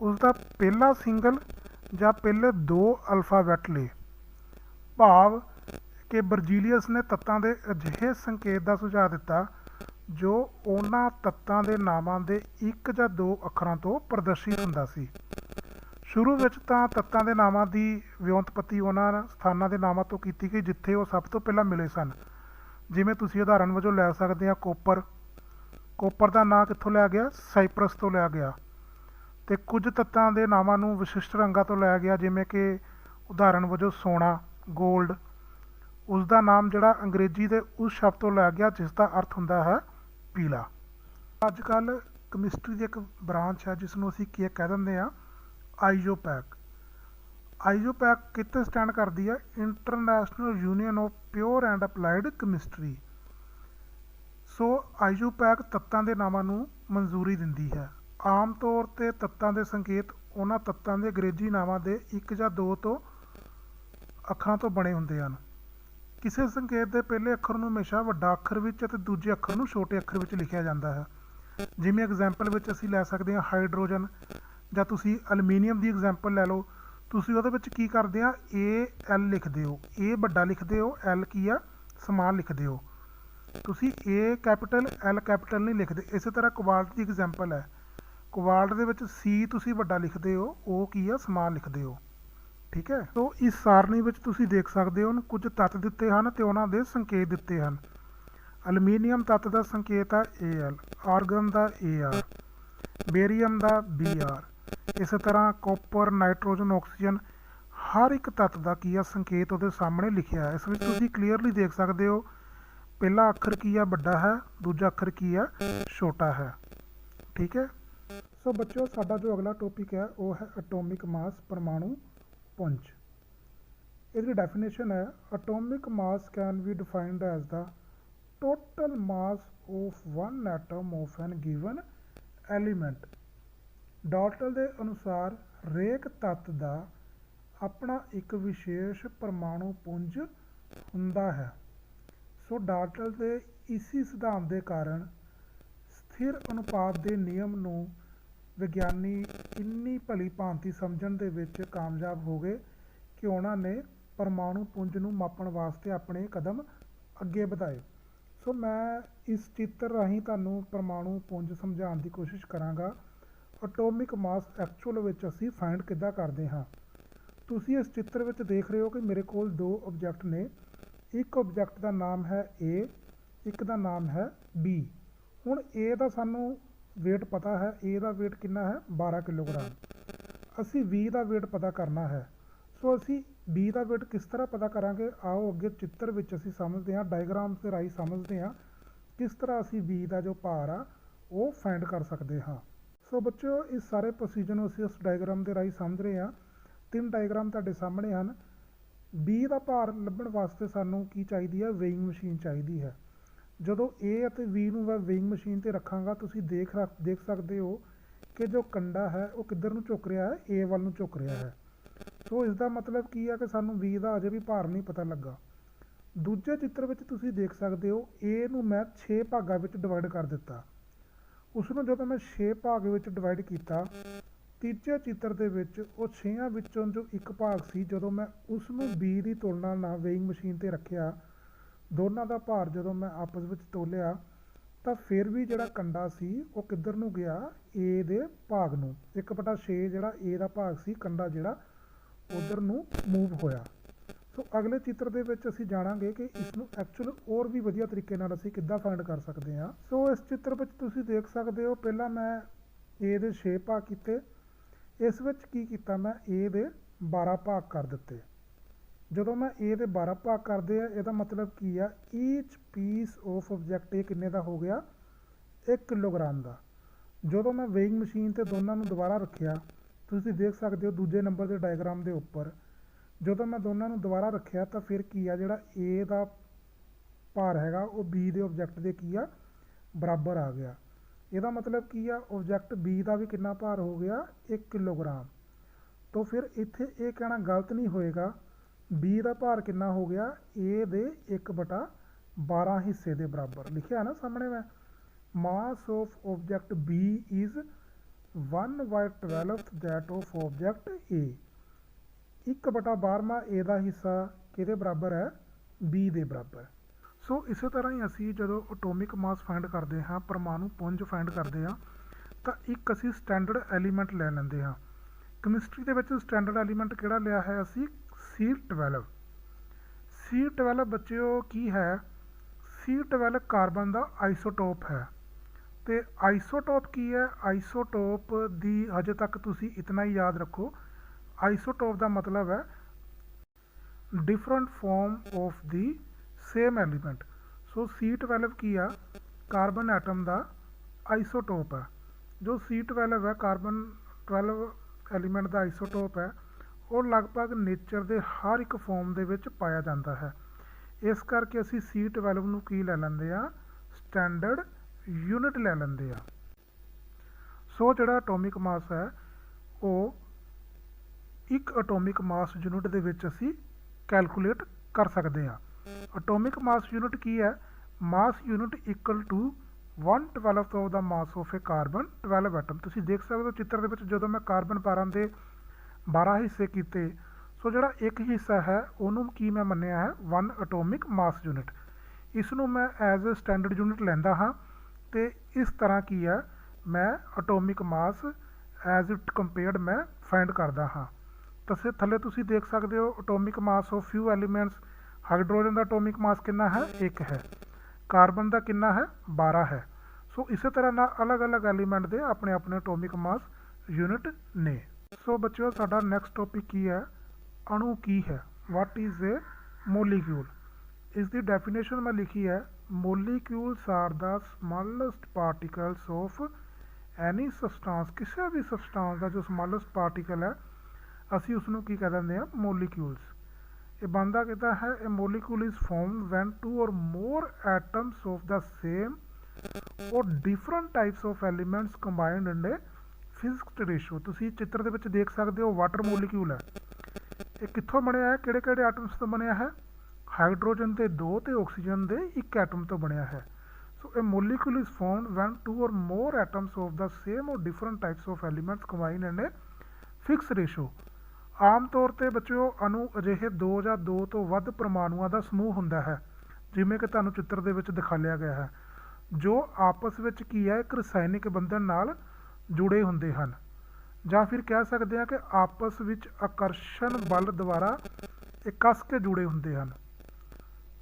ਉਸਦਾ ਪਹਿਲਾ ਸਿੰਗਲ ਜਾਂ ਪਹਿਲੇ 2 ਅਲਫਾਬੈਟ ਲਏ। ਭਾਵ ਕਿ ਬਰਜ਼ੀਲੀਅਸ ਨੇ ਤੱਤਾਂ ਦੇ ਅਜਿਹੇ ਸੰਕੇਤ ਦਾ ਸੁਝਾਅ ਦਿੱਤਾ ਜੋ ਉਹਨਾਂ ਤੱਤਾਂ ਦੇ ਨਾਮਾਂ ਦੇ 1 ਜਾਂ 2 ਅੱਖਰਾਂ ਤੋਂ ਪ੍ਰਦਰਸ਼ਿਤ ਹੁੰਦਾ ਸੀ। ਸ਼ੁਰੂ ਵਿੱਚ ਤਾਂ ਤੱਤਾਂ ਦੇ ਨਾਮਾਂ ਦੀ ਵਿਉਂਤਪਤੀ ਉਹਨਾਂ ਸਥਾਨਾਂ ਦੇ ਨਾਮਾਂ ਤੋਂ ਕੀਤੀ ਗਈ ਜਿੱਥੇ ਉਹ ਸਭ ਤੋਂ ਪਹਿਲਾਂ ਮਿਲੇ ਸਨ। ਜਿਵੇਂ ਤੁਸੀਂ ਉਦਾਹਰਨ ਵਜੋਂ ਲੈ ਸਕਦੇ ਹਾਂ ਕੋਪਰ। ਕੋਪਰ ਦਾ ਨਾਂ ਕਿੱਥੋਂ ਲਿਆ ਗਿਆ? ਸਾਈਪਰਸ ਤੋਂ ਲਿਆ ਗਿਆ। ਤੇ ਕੁਝ ਤੱਤਾਂ ਦੇ ਨਾਮਾਂ ਨੂੰ ਵਿਸ਼ਿਸ਼ਟ ਰੰਗਾਂ ਤੋਂ ਲਿਆ ਗਿਆ, ਜਿਵੇਂ ਕਿ ਉਦਾਹਰਨ ਵਜੋਂ ਸੋਨਾ, ਗੋਲਡ। ਉਸ ਦਾ ਨਾਮ ਜਿਹੜਾ ਅੰਗਰੇਜ਼ੀ ਦੇ ਉਸ ਸ਼ਬਦ ਤੋਂ ਲਿਆ ਗਿਆ ਜਿਸ ਦਾ ਅਰਥ ਹੁੰਦਾ ਹੈ ਪੀਲਾ। ਅੱਜ ਕੱਲ੍ਹ ਕੈਮਿਸਟਰੀ ਦੀ ਇੱਕ ਬ੍ਰਾਂਚ ਹੈ ਜਿਸ ਨੂੰ ਅਸੀਂ ਕੀ ਕਹਿ ਦਿੰਦੇ ਹਾਂ? ਆਈਜ਼ੋਪੈਕ। ਆਈਜ਼ੋਪੈਕ ਕਿੱਥੇ ਸਟੈਂਡ ਕਰਦੀ ਹੈ? International Union of Pure and Applied Chemistry. So ਆਈਜ਼ੋਪੈਕ ਤੱਤਾਂ ਦੇ ਨਾਮਾਂ ਨੂੰ ਮਨਜ਼ੂਰੀ ਦਿੰਦੀ ਹੈ। ਆਮ ਤੌਰ 'ਤੇ ਤੱਤਾਂ ਦੇ ਸੰਕੇਤ ਉਹਨਾਂ ਤੱਤਾਂ ਦੇ ਅੰਗਰੇਜ਼ੀ ਨਾਵਾਂ ਦੇ ਇੱਕ ਜਾਂ ਦੋ ਤੋਂ ਅੱਖਰਾਂ ਤੋਂ ਬਣੇ ਹੁੰਦੇ ਹਨ। ਕਿਸੇ ਸੰਕੇਤ ਦੇ ਪਹਿਲੇ ਅੱਖਰ ਨੂੰ ਹਮੇਸ਼ਾ ਵੱਡਾ ਅੱਖਰ ਵਿੱਚ ਅਤੇ ਦੂਜੇ ਅੱਖਰ ਨੂੰ ਛੋਟੇ ਅੱਖਰ ਵਿੱਚ ਲਿਖਿਆ ਜਾਂਦਾ ਹੈ। ਜਿਵੇਂ ਐਗਜ਼ਾਮਪਲ ਵਿੱਚ ਅਸੀਂ ਲੈ ਸਕਦੇ ਹਾਂ ਹਾਈਡਰੋਜਨ, ਜਾਂ ਤੁਸੀਂ ਐਲੂਮੀਨੀਅਮ ਦੀ ਐਗਜ਼ਾਮਪਲ ਲੈ ਲਓ। ਤੁਸੀਂ ਉਹਦੇ ਵਿੱਚ ਕੀ ਕਰਦੇ ਆ, AL ਲਿਖਦੇ ਹੋ, A ਵੱਡਾ ਲਿਖਦੇ ਹੋ, L ਕੀ ਆ ਸਮਾਲ ਲਿਖਦੇ ਹੋ। ਤੁਸੀਂ A ਕੈਪੀਟਲ L ਕੈਪੀਟਲ ਨਹੀਂ ਲਿਖਦੇ। ਇਸੇ ਤਰ੍ਹਾਂ ਕੋਬਾਲਟ ਦੀ ਐਗਜ਼ਾਮਪਲ ਹੈ, ਕੋਬਾਲਟ ਦੇ ਵਿੱਚ C ਤੁਸੀਂ ਵੱਡਾ ਲਿਖਦੇ ਹੋ, O ਕੀ ਆ ਸਮਾਲ ਲਿਖਦੇ ਹੋ। ਠੀਕ ਹੈ, ਸੋ ਇਸ ਸਾਰਣੀ ਵਿੱਚ ਤੁਸੀਂ ਦੇਖ ਸਕਦੇ ਹੋ ਕੁਝ ਤੱਤ ਦਿੱਤੇ ਹਨ ਤੇ ਉਹਨਾਂ ਦੇ ਸੰਕੇਤ ਦਿੱਤੇ ਹਨ। ਐਲੂਮੀਨੀਅਮ ਤੱਤ ਦਾ ਸੰਕੇਤ ਹੈ Al, ਆਰਗਨ ਦਾ Ar, ਬੇਰੀਅਮ ਦਾ Br। ਇਸੇ ਤਰ੍ਹਾਂ ਕਾਪਰ, ਨਾਈਟ੍ਰੋਜਨ, ਆਕਸੀਜਨ, ਹਰ ਇੱਕ ਤੱਤ ਦਾ ਕੀ ਆ ਸੰਕੇਤ ਉਹਦੇ ਸਾਹਮਣੇ ਲਿਖਿਆ ਹੈ। ਇਸ ਵਿੱਚ ਤੁਸੀਂ ਕਲੀਅਰਲੀ ਦੇਖ ਸਕਦੇ ਹੋ ਪਹਿਲਾ ਅੱਖਰ ਕੀ ਆ ਵੱਡਾ ਹੈ, ਦੂਜਾ ਅੱਖਰ ਕੀ ਆ ਛੋਟਾ ਹੈ। ਠੀਕ ਹੈ, ਸੋ ਬੱਚਿਓ ਸਾਡਾ ਜੋ ਅਗਲਾ ਟੌਪਿਕ ਹੈ ਉਹ ਹੈ ਐਟੋਮਿਕ ਮਾਸ, ਪਰਮਾਣੂ ਪੁੰਜ। ਇਹਦੀ ਡੈਫੀਨੇਸ਼ਨ ਹੈ atomic mass can be defined as the total mass of one atom of an given element. Dalton ਦੇ ਅਨੁਸਾਰ ਹਰੇਕ ਤੱਤ ਦਾ ਆਪਣਾ ਇੱਕ ਵਿਸ਼ੇਸ਼ ਪਰਮਾਣੂ ਪੁੰਜ ਹੁੰਦਾ ਹੈ। ਸੋ ਡਾਲਟਨ ਦੇ ਇਸੀ ਸਿਧਾਂਤ ਦੇ ਕਾਰਨ ਸਥਿਰ ਅਨੁਪਾਤ ਦੇ ਨਿਯਮ ਨੂੰ ਵਿਗਿਆਨੀ ਇੰਨੀ ਭਲੀ ਭਾਂਤੀ ਸਮਝਣ ਦੇ ਵਿੱਚ ਕਾਮਯਾਬ ਹੋ ਗਏ ਕਿ ਉਹਨਾਂ ਨੇ ਪਰਮਾਣੂ ਪੁੰਜ ਨੂੰ ਮਾਪਣ ਵਾਸਤੇ ਆਪਣੇ ਕਦਮ ਅੱਗੇ ਵਧਾਏ। ਸੋ ਮੈਂ ਇਸ ਚਿੱਤਰ ਰਾਹੀਂ ਤੁਹਾਨੂੰ ਪਰਮਾਣੂ ਪੁੰਜ ਸਮਝਾਉਣ ਦੀ ਕੋਸ਼ਿਸ਼ ਕਰਾਂਗਾ। ਐਟੋਮਿਕ ਮਾਸ ਐਕਚੁਅਲ ਵਿੱਚ ਅਸੀਂ ਫਾਈਂਡ ਕਿੱਦਾਂ ਕਰਦੇ ਹਾਂ। ਤੁਸੀਂ ਇਸ ਚਿੱਤਰ ਵਿੱਚ ਦੇਖ ਰਹੇ ਹੋ ਕਿ ਮੇਰੇ ਕੋਲ ਦੋ ਆਬਜੈਕਟ ਨੇ। ਇੱਕ ਆਬਜੈਕਟ ਦਾ ਨਾਮ ਹੈ A, ਇੱਕ ਦਾ ਨਾਮ ਹੈ B। ਹੁਣ A ਦਾ ਸਾਨੂੰ weight ਪਤਾ ਹੈ, A ਦਾ weight ਕਿੰਨਾ ਹੈ 12 ਕਿਲੋਗ੍ਰਾਮ। ਅਸੀਂ B ਦਾ weight ਪਤਾ ਕਰਨਾ ਹੈ। ਸੋ ਅਸੀਂ B ਦਾ weight ਕਿਸ ਤਰ੍ਹਾਂ ਪਤਾ ਕਰਾਂਗੇ, ਆਓ ਅੱਗੇ ਚਿੱਤਰ ਵਿੱਚ ਅਸੀਂ ਸਮਝਦੇ ਹਾਂ, ਡਾਇਗਰਾਮ ਦੇ ਰਾਹੀਂ ਸਮਝਦੇ ਹਾਂ ਕਿਸ ਤਰ੍ਹਾਂ ਅਸੀਂ B ਦਾ ਜੋ ਭਾਰ ਆ ਉਹ ਫਾਈਂਡ ਕਰ ਸਕਦੇ ਹਾਂ। ਸੋ ਬੱਚਿਓ ਇਸ ਸਾਰੇ ਪ੍ਰੋਸੀਜਰ ਨੂੰ ਅਸੀਂ ਉਸ ਡਾਇਗਰਾਮ ਦੇ ਰਾਹੀਂ ਸਮਝ ਰਹੇ ਹਾਂ। ਤਿੰਨ ਡਾਇਗਰਾਮ ਤੁਹਾਡੇ ਸਾਹਮਣੇ ਹਨ। B ਦਾ ਭਾਰ ਲੱਭਣ ਵਾਸਤੇ ਸਾਨੂੰ ਕੀ ਚਾਹੀਦੀ ਹੈ, ਵੇਇੰਗ ਮਸ਼ੀਨ ਚਾਹੀਦੀ ਹੈ। ਜਦੋਂ A ਅਤੇ B ਨੂੰ ਮੈਂ ਵੇਇੰਗ ਮਸ਼ੀਨ 'ਤੇ ਰੱਖਾਂਗਾ ਤੁਸੀਂ ਦੇਖ ਸਕਦੇ ਹੋ ਕਿ ਜੋ ਕੰਡਾ ਹੈ ਉਹ ਕਿੱਧਰ ਨੂੰ ਝੁਕ ਰਿਹਾ ਹੈ, A ਵੱਲ ਨੂੰ ਝੁਕ ਰਿਹਾ ਹੈ। ਸੋ ਇਸ ਦਾ ਮਤਲਬ ਕੀ ਹੈ ਕਿ ਸਾਨੂੰ B ਦਾ ਅਜੇ ਵੀ ਭਾਰ ਨਹੀਂ ਪਤਾ ਲੱਗਾ। ਦੂਜੇ ਚਿੱਤਰ ਵਿੱਚ ਤੁਸੀਂ ਦੇਖ ਸਕਦੇ ਹੋ A ਨੂੰ ਮੈਂ 6 ਭਾਗਾਂ ਵਿੱਚ ਡਿਵਾਈਡ ਕਰ ਦਿੱਤਾ। ਉਸ ਨੂੰ ਜਦੋਂ ਮੈਂ 6 ਭਾਗ ਵਿੱਚ ਡਿਵਾਈਡ ਕੀਤਾ, ਤੀਜੇ ਚਿੱਤਰ ਦੇ ਵਿੱਚ ਉਹ 6 ਵਿੱਚੋਂ ਜੋ ਇੱਕ ਭਾਗ ਸੀ, ਜਦੋਂ ਮੈਂ ਉਸ ਨੂੰ B ਦੀ ਤੁਲਨਾ ਨਾਲ ਵੇਇੰਗ ਮਸ਼ੀਨ 'ਤੇ ਰੱਖਿਆ, ਦੋਨਾਂ ਦਾ ਭਾਰ ਜਦੋਂ ਮੈਂ ਆਪਸ ਵਿੱਚ ਤੋਲਿਆ ਤਾਂ ਫਿਰ ਵੀ ਜਿਹੜਾ ਕੰਡਾ ਸੀ ਉਹ ਕਿੱਧਰ ਨੂੰ ਗਿਆ, A ਦੇ ਭਾਗ ਨੂੰ। 1/6 ਜਿਹੜਾ A ਦਾ ਭਾਗ ਸੀ, ਕੰਡਾ ਜਿਹੜਾ ਉਧਰ ਨੂੰ ਮੂਵ ਹੋਇਆ। ਸੋ ਅਗਲੇ ਚਿੱਤਰ ਦੇ ਵਿੱਚ ਅਸੀਂ ਜਾਣਾਂਗੇ ਕਿ ਇਸ ਨੂੰ ਐਕਚੁਅਲ ਹੋਰ ਵੀ ਵਧੀਆ ਤਰੀਕੇ ਨਾਲ ਅਸੀਂ ਕਿੱਦਾਂ ਫਾਈਂਡ ਕਰ ਸਕਦੇ ਹਾਂ। ਸੋ ਇਸ ਚਿੱਤਰ ਵਿੱਚ ਤੁਸੀਂ ਦੇਖ ਸਕਦੇ ਹੋ ਪਹਿਲਾਂ ਮੈਂ A ਦੇ 6 ਭਾਗ ਕੀਤੇ। ਇਸ ਵਿੱਚ ਕੀ ਕੀਤਾ, ਮੈਂ A ਦੇ 12 ਭਾਗ ਕਰ ਦਿੱਤੇ। ਜਦੋਂ ਮੈਂ A ਦੇ 12 ਭਾਗ ਕਰਦੇ ਆ, ਇਹਦਾ ਮਤਲਬ ਕੀ ਆ, ਈਚ ਪੀਸ ਆਫ ਆਬਜੈਕਟ ਇਹ ਕਿੰਨੇ ਦਾ ਹੋ ਗਿਆ, 1 ਕਿਲੋਗ੍ਰਾਮ ਦਾ। ਜਦੋਂ ਮੈਂ ਵੇਇੰਗ ਮਸ਼ੀਨ 'ਤੇ ਦੋਨਾਂ ਨੂੰ ਦੁਬਾਰਾ ਰੱਖਿਆ, ਤੁਸੀਂ ਦੇਖ ਸਕਦੇ ਹੋ ਦੂਜੇ ਨੰਬਰ ਦੇ ਡਾਇਗਰਾਮ ਦੇ ਉੱਪਰ, ਜਦੋਂ ਮੈਂ ਦੋਨਾਂ ਨੂੰ ਦੁਬਾਰਾ ਰੱਖਿਆ ਤਾਂ ਫਿਰ ਕੀ ਆ, ਜਿਹੜਾ A ਦਾ ਭਾਰ ਹੈਗਾ ਉਹ B ਦੇ ਆਬਜੈਕਟ ਦੇ ਕੀ ਆ ਬਰਾਬਰ ਆ ਗਿਆ। ਇਹਦਾ ਮਤਲਬ ਕੀ ਆ, ਆਬਜੈਕਟ B ਦਾ ਵੀ ਕਿੰਨਾ ਭਾਰ ਹੋ ਗਿਆ, 1 ਕਿਲੋਗ੍ਰਾਮ। ਤਾਂ ਫਿਰ ਇੱਥੇ ਇਹ ਕਹਿਣਾ ਗਲਤ ਨਹੀਂ ਹੋਏਗਾ B ਦਾ ਭਾਰ ਕਿੰਨਾ ਹੋ ਗਿਆ, A ਦੇ 1/12 ਹਿੱਸੇ ਦੇ ਬਰਾਬਰ। ਲਿਖਿਆ ਨਾ ਸਾਹਮਣੇ ਮੈਂ, ਮਾਸ of object B is 1/12 that of object A। 1/12ਵਾਂ A ਦਾ ਹਿੱਸਾ ਕਿਹਦੇ ਬਰਾਬਰ ਹੈ, B ਦੇ ਬਰਾਬਰ। ਸੋ ਇਸੇ ਤਰ੍ਹਾਂ ਹੀ ਅਸੀਂ ਜਦੋਂ ਐਟੋਮਿਕ ਮਾਸ ਫਾਈਂਡ ਕਰਦੇ ਹਾਂ, ਪਰਮਾਣੂ ਪੁੰਜ ਫਾਈਂਡ ਕਰਦੇ ਹਾਂ, ਤਾਂ ਇੱਕ ਅਸੀਂ ਸਟੈਂਡਰਡ ਐਲੀਮੈਂਟ ਲੈ ਲੈਂਦੇ ਹਾਂ। ਕੈਮਿਸਟਰੀ ਦੇ ਵਿੱਚ ਸਟੈਂਡਰਡ ਐਲੀਮੈਂਟ ਕਿਹੜਾ ਲਿਆ ਹੈ ਅਸੀਂ, C12। C12 ਬੱਚਿਓ ਕੀ ਹੈ, C12 ਕਾਰਬਨ ਦਾ ਆਈਸੋਟੋਪ ਹੈ। ਤੇ ਆਈਸੋਟੋਪ ਕੀ ਹੈ, ਆਈਸੋਟੋਪ ਦੀ ਅਜੇ ਤੱਕ ਤੁਸੀਂ ਇਤਨਾ ਹੀ ਯਾਦ ਰੱਖੋ, ਆਈਸੋਟੋਪ ਦਾ ਮਤਲਬ ਹੈ different farm of the same element. So C12 ਕੀ ਆ, ਕਾਰਬਨ ਐਟਮ ਦਾ ਆਈਸੋਟੋਪ ਹੈ। ਜੋ C12 ਹੈ, ਕਾਰਬਨ 12 ਐਲੀਮੈਂਟ ਦਾ ਆਈਸੋਟੋਪ ਹੈ, ਉਹ ਲਗਭਗ ਨੇਚਰ ਦੇ ਹਰ ਇੱਕ ਫਾਰਮ ਦੇ ਵਿੱਚ ਪਾਇਆ ਜਾਂਦਾ ਹੈ। ਇਸ ਕਰਕੇ ਅਸੀਂ C12 ਨੂੰ ਕੀ ਲੈ ਲੈਂਦੇ ਆ, ਸਟੈਂਡਰਡ ਯੂਨਿਟ ਲੈ ਲੈਂਦੇ ਆ। ਸੋ ਜਿਹੜਾ ਐਟੋਮਿਕ ਮਾਸ ਹੈ ਉਹ ਇੱਕ ਐਟੋਮਿਕ ਮਾਸ ਯੂਨਿਟ ਦੇ ਵਿੱਚ ਅਸੀਂ ਕੈਲਕੂਲੇਟ ਕਰ ਸਕਦੇ ਹਾਂ। ਐਟੋਮਿਕ ਮਾਸ ਯੂਨਿਟ ਕੀ ਹੈ? Mass unit equal to 1/12 of the mass of a carbon 12 atom. ਤੁਸੀਂ ਦੇਖ ਸਕਦੇ ਹੋ ਚਿੱਤਰ ਦੇ ਵਿੱਚ ਜਦੋਂ ਮੈਂ ਕਾਰਬਨ 12 ਦੇ 12 ਹਿੱਸੇ ਕੀਤੇ, ਸੋ ਜਿਹੜਾ ਇੱਕ ਹਿੱਸਾ ਹੈ ਉਹਨੂੰ ਕੀ ਮੈਂ ਮੰਨਿਆ ਹੈ 1 ਐਟੋਮਿਕ ਮਾਸ ਯੂਨਿਟ। ਇਸ ਨੂੰ ਮੈਂ ਐਜ਼ ਅ ਸਟੈਂਡਰਡ ਯੂਨਿਟ ਲੈਂਦਾ ਹਾਂ ਅਤੇ ਇਸ ਤਰ੍ਹਾਂ ਕੀ ਹੈ ਮੈਂ atomic mass as it compared ਮੈਂ ਫਾਈਂਡ ਕਰਦਾ ਹਾਂ। ਤਾਂ ਥੱਲੇ ਤੁਸੀਂ ਦੇਖ ਸਕਦੇ ਹੋ atomic mass of few elements. Hydrogen ਦਾ ਐਟੋਮਿਕ ਮਾਸ ਕਿੰਨਾ ਹੈ? 1 ਹੈ। ਕਾਰਬਨ ਦਾ ਕਿੰਨਾ ਹੈ? 12 ਹੈ। ਸੋ ਇਸੇ ਤਰ੍ਹਾਂ ਨਾਲ ਅਲੱਗ-ਅਲੱਗ ਐਲੀਮੈਂਟ ਦੇ ਆਪਣੇ ਆਪਣੇ ਐਟੋਮਿਕ ਮਾਸ ਯੂਨਿਟ ਨੇ। ਸੋ ਬੱਚਿਓ ਸਾਡਾ ਨੈਕਸਟ ਟੌਪਿਕ ਕੀ ਹੈ? ਅਣੂ ਕੀ ਹੈ? What is a molecule? ਇਸ ਦੀ ਡੈਫੀਨੇਸ਼ਨ ਮੈਂ ਲਿਖੀ ਹੈ, molecules are the smallest particles of any substance. ਕਿਸੇ ਵੀ ਸਬਸਟਾਂਸ ਦਾ ਜੋ ਸਮਾਲੈਸਟ ਪਾਰਟੀਕਲ ਹੈ ਅਸੀਂ ਉਸਨੂੰ ਕੀ ਕਹਿ ਦਿੰਦੇ ਹਾਂ? ਮੋਲੀਕਿਊਲਸ। ਇਹ ਬਣਦਾ ਕਿੱਦਾਂ ਹੈ? ਇਹ molecule is formed when 2 or more atoms of the same or different types of elements combined in a fixed ratio। ਤੁਸੀਂ ਚਿੱਤਰ ਦੇ ਵਿੱਚ ਦੇਖ ਸਕਦੇ ਹੋ ਵਾਟਰ ਮੋਲੀਕਿਊਲ ਹੈ। ਇਹ ਕਿੱਥੋਂ ਬਣਿਆ ਹੈ? ਕਿਹੜੇ ਕਿਹੜੇ ਐਟਮਸ ਤੋਂ ਬਣਿਆ ਹੈ? ਹਾਈਡਰੋਜਨ ਦੇ 2 ਤੇ ਆਕਸੀਜਨ ਦੇ 1 ਐਟਮ ਤੋਂ ਬਣਿਆ ਹੈ। ਸੋ ਇਹ molecule is formed when 2 or more atoms of the same or different types of elements combined in a fixed ratio। ਆਮ ਤੌਰ 'ਤੇ ਬੱਚਿਓ ਅਣੂ ਅਜਿਹੇ 2 ਜਾਂ 2 ਤੋਂ ਵੱਧ ਪਰਮਾਣੂਆਂ ਦਾ ਸਮੂਹ ਹੁੰਦਾ ਹੈ, ਜਿਵੇਂ ਕਿ ਤੁਹਾਨੂੰ ਚਿੱਤਰ ਦੇ ਵਿੱਚ ਦਿਖਾਇਆ ਗਿਆ ਹੈ, ਜੋ ਆਪਸ ਵਿੱਚ ਕੀ ਹੈ ਇੱਕ ਰਸਾਇਣਿਕ ਬੰਧਨ ਨਾਲ ਜੁੜੇ ਹੁੰਦੇ ਹਨ, ਜਾਂ ਫਿਰ ਕਹਿ ਸਕਦੇ ਹਾਂ ਕਿ ਆਪਸ ਵਿੱਚ ਆਕਰਸ਼ਣ ਬਲ ਦੁਆਰਾ ਇਹ ਕੱਸ ਕੇ ਜੁੜੇ ਹੁੰਦੇ ਹਨ।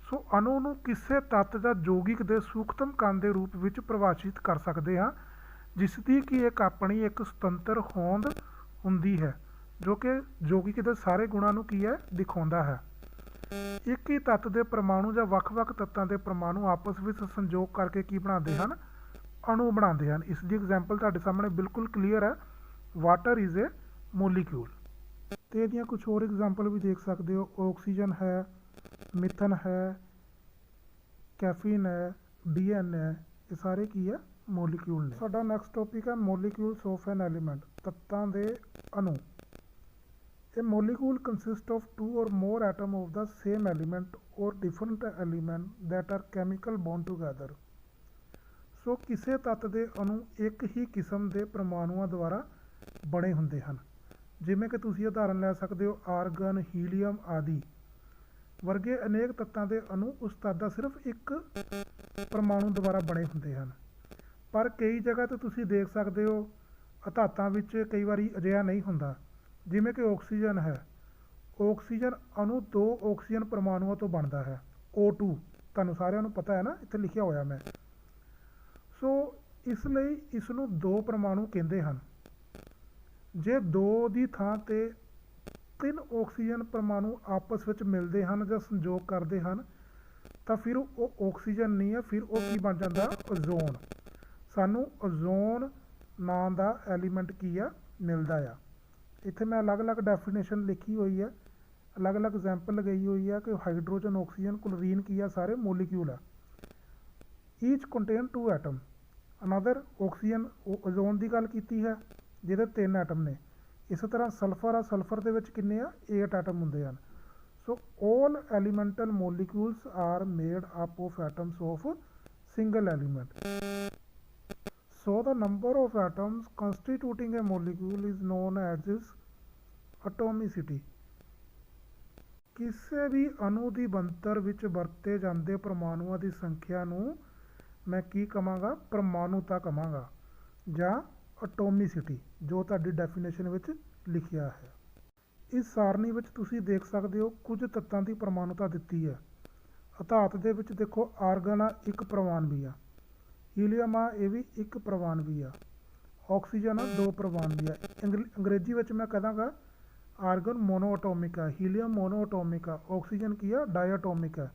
ਸੋ ਅਣੂ ਨੂੰ ਕਿਸੇ ਤੱਤ ਜਾਂ ਯੌਗਿਕ ਦੇ ਸੂਖਤਮ ਕਣ ਦੇ ਰੂਪ ਵਿੱਚ ਪਰਿਭਾਸ਼ਿਤ ਕਰ ਸਕਦੇ ਹਾਂ, ਜਿਸ ਦੀ ਕਿ ਇੱਕ ਆਪਣੀ ਇੱਕ ਸੁਤੰਤਰ ਹੋਂਦ ਹੁੰਦੀ ਹੈ, ਜੋ ਕਿ ਯੌਗਿਕ ਦੇ ਸਾਰੇ ਗੁਣਾਂ ਨੂੰ ਕੀ ਹੈ ਦਿਖਾਉਂਦਾ ਹੈ। ਇੱਕ ਹੀ ਤੱਤ ਦੇ ਪਰਮਾਣੂ ਜਾਂ ਵੱਖ-ਵੱਖ ਤੱਤਾਂ ਦੇ ਪਰਮਾਣੂ ਆਪਸ ਵਿੱਚ ਸੰਯੋਗ ਕਰਕੇ ਕੀ ਬਣਾਉਂਦੇ ਹਨ? ਅਣੂ ਬਣਾਉਂਦੇ ਹਨ। ਇਸ ਦੀ ਐਗਜ਼ਾਮਪਲ ਤੁਹਾਡੇ ਸਾਹਮਣੇ ਬਿਲਕੁਲ ਕਲੀਅਰ ਹੈ, ਵਾਟਰ ਇਜ਼ ਏ ਮੋਲੀਕਿਊਲ। ਅਤੇ ਇਹਦੀਆਂ ਕੁਛ ਹੋਰ ਐਗਜ਼ਾਮਪਲ ਵੀ ਦੇਖ ਸਕਦੇ ਹੋ। ਆਕਸੀਜਨ ਹੈ, ਮਿਥਨ ਹੈ, ਕੈਫੀਨ ਹੈ, DNA ਹੈ, ਇਹ ਸਾਰੇ ਕੀ ਹੈ? ਮੋਲੀਕਿਊਲ ਨੇ। ਸਾਡਾ ਨੈਕਸਟ ਟੌਪਿਕ ਹੈ ਮੋਲੀਕਿਊਲਸ ਆਫ ਐਨ ਐਲੀਮੈਂਟ। ਤੱਤਾਂ ਦੇ ਅਣੂ। A molecule consists of 2 or more atoms of the same element or different elements that are chemical bond together। ਸੋ ਕਿਸੇ ਤੱਤ ਦੇ ਅਣੂ ਇੱਕ ਹੀ ਕਿਸਮ ਦੇ ਪਰਮਾਣੂਆਂ ਦੁਆਰਾ ਬਣੇ ਹੁੰਦੇ ਹਨ, ਜਿਵੇਂ ਕਿ ਤੁਸੀਂ ਉਦਾਹਰਨ ਲੈ ਸਕਦੇ ਹੋ ਆਰਗਨ, ਹੀਲੀਅਮ ਆਦਿ ਵਰਗੇ ਅਨੇਕ ਤੱਤਾਂ ਦੇ ਅਣੂ ਉਸ ਤੱਤ ਦਾ ਸਿਰਫ ਇੱਕ ਪਰਮਾਣੂ ਦੁਆਰਾ ਬਣੇ ਹੁੰਦੇ ਹਨ। ਪਰ ਕਈ ਜਗ੍ਹਾ 'ਤੇ ਤੁਸੀਂ ਦੇਖ ਸਕਦੇ ਹੋ ਧਾਤਾਂ ਵਿੱਚ ਕਈ ਵਾਰੀ ਅਜਿਹਾ ਨਹੀਂ ਹੁੰਦਾ, ਜਿਵੇਂ ਕਿ ਆਕਸੀਜਨ ਹੈ। ਆਕਸੀਜਨ ਅਣੂ 2 ਆਕਸੀਜਨ ਪਰਮਾਣੂਆਂ ਤੋਂ ਬਣਦਾ ਹੈ, O2। ਤੁਹਾਨੂੰ ਸਾਰਿਆਂ ਨੂੰ ਪਤਾ ਹੈ ਨਾ, ਇੱਥੇ ਲਿਖਿਆ ਹੋਇਆ ਮੈਂ। ਸੋ ਇਸ ਲਈ ਇਸ ਨੂੰ 2 ਪਰਮਾਣੂ ਕਹਿੰਦੇ ਹਨ। ਜੇ 2 ਦੀ ਥਾਂ 'ਤੇ 3 ਆਕਸੀਜਨ ਪਰਮਾਣੂ ਆਪਸ ਵਿੱਚ ਮਿਲਦੇ ਹਨ ਜਾਂ ਸੰਯੋਗ ਕਰਦੇ ਹਨ ਤਾਂ ਫਿਰ ਉਹ ਆਕਸੀਜਨ ਨਹੀਂ ਹੈ, ਫਿਰ ਉਹ ਕੀ ਬਣ ਜਾਂਦਾ? ਓਜ਼ੋਨ। ਸਾਨੂੰ ਓਜ਼ੋਨ ਨਾਂ ਦਾ ਐਲੀਮੈਂਟ ਕੀ ਆ? ਮਿਲਦਾ ਆ। ਇੱਥੇ ਮੈਂ ਅਲੱਗ-ਅਲੱਗ ਡੈਫੀਨੇਸ਼ਨ ਲਿਖੀ ਹੋਈ ਹੈ, ਅਲੱਗ-ਅਲੱਗ ਐਗਜ਼ਾਮਪਲ ਲਗਾਈ ਹੋਈ ਹੈ ਕਿ ਹਾਈਡਰੋਜਨ, ਆਕਸੀਜਨ, ਕਲੋਰੀਨ ਕੀ ਆ? ਸਾਰੇ ਮੋਲੀਕਿਊਲ ਆ। Each contain 2 atom. Another oxygen, ozone ਦੀ ਗੱਲ ਕੀਤੀ ਹੈ ਜਿਹਦੇ 3 ਐਟਮ ਨੇ। ਇਸੇ ਤਰ੍ਹਾਂ ਸਲਫਰ ਆ, ਸਲਫਰ ਦੇ ਵਿੱਚ ਕਿੰਨੇ ਆ? 8 ਐਟਮ ਹੁੰਦੇ ਹਨ। ਸੋ all elemental molecules are made up of atoms of single element। So the number of atoms constituting a molecule is known as its atomicity। ਕਿਸੇ ਵੀ ਅਣੂ ਦੀ ਬਣਤਰ ਵਿੱਚ ਵਰਤੇ ਜਾਂਦੇ ਪਰਮਾਣੂਆਂ ਦੀ ਸੰਖਿਆ ਨੂੰ ਮੈਂ ਕੀ ਕਹਾਂਗਾ? ਪਰਮਾਣੁਤਾ ਕਹਾਂਗਾ, ਜਾਂ ਅਟੋਮਿਸਿਟੀ, ਜੋ ਤੁਹਾਡੀ ਡੈਫੀਨੇਸ਼ਨ ਵਿੱਚ ਲਿਖਿਆ ਹੈ। ਇਸ ਸਾਰਣੀ ਵਿੱਚ ਤੁਸੀਂ ਦੇਖ ਸਕਦੇ ਹੋ ਕੁਝ ਤੱਤਾਂ ਦੀ ਪਰਮਾਣੁਤਾ ਦਿੱਤੀ ਹੈ। ਅਧਾਤ ਦੇ ਵਿੱਚ ਦੇਖੋ ਆਰਗਨ ਆ, 1 ਪ੍ਰਵਾਨਵੀ ਆ। ਹੀਲੀਅਮ ਆ, ਇਹ ਵੀ 1 ਪ੍ਰਵਾਨਵੀ ਆ। ਆਕਸੀਜਨ ਆ, 2 ਪ੍ਰਵਾਨਵੀ ਆ। ਅੰਗਰੇਜ਼ੀ ਵਿੱਚ ਮੈਂ ਕਹਾਂਗਾ ਆਰਗਨ ਮੋਨੋਅਟੋਮਿਕ ਆ, ਹੀਲੀਅਮ ਮੋਨੋਅਟੋਮਿਕ ਆ, ਆਕਸੀਜਨ ਕੀ ਆ? ਡਾਇਅਟੋਮਿਕ ਆ।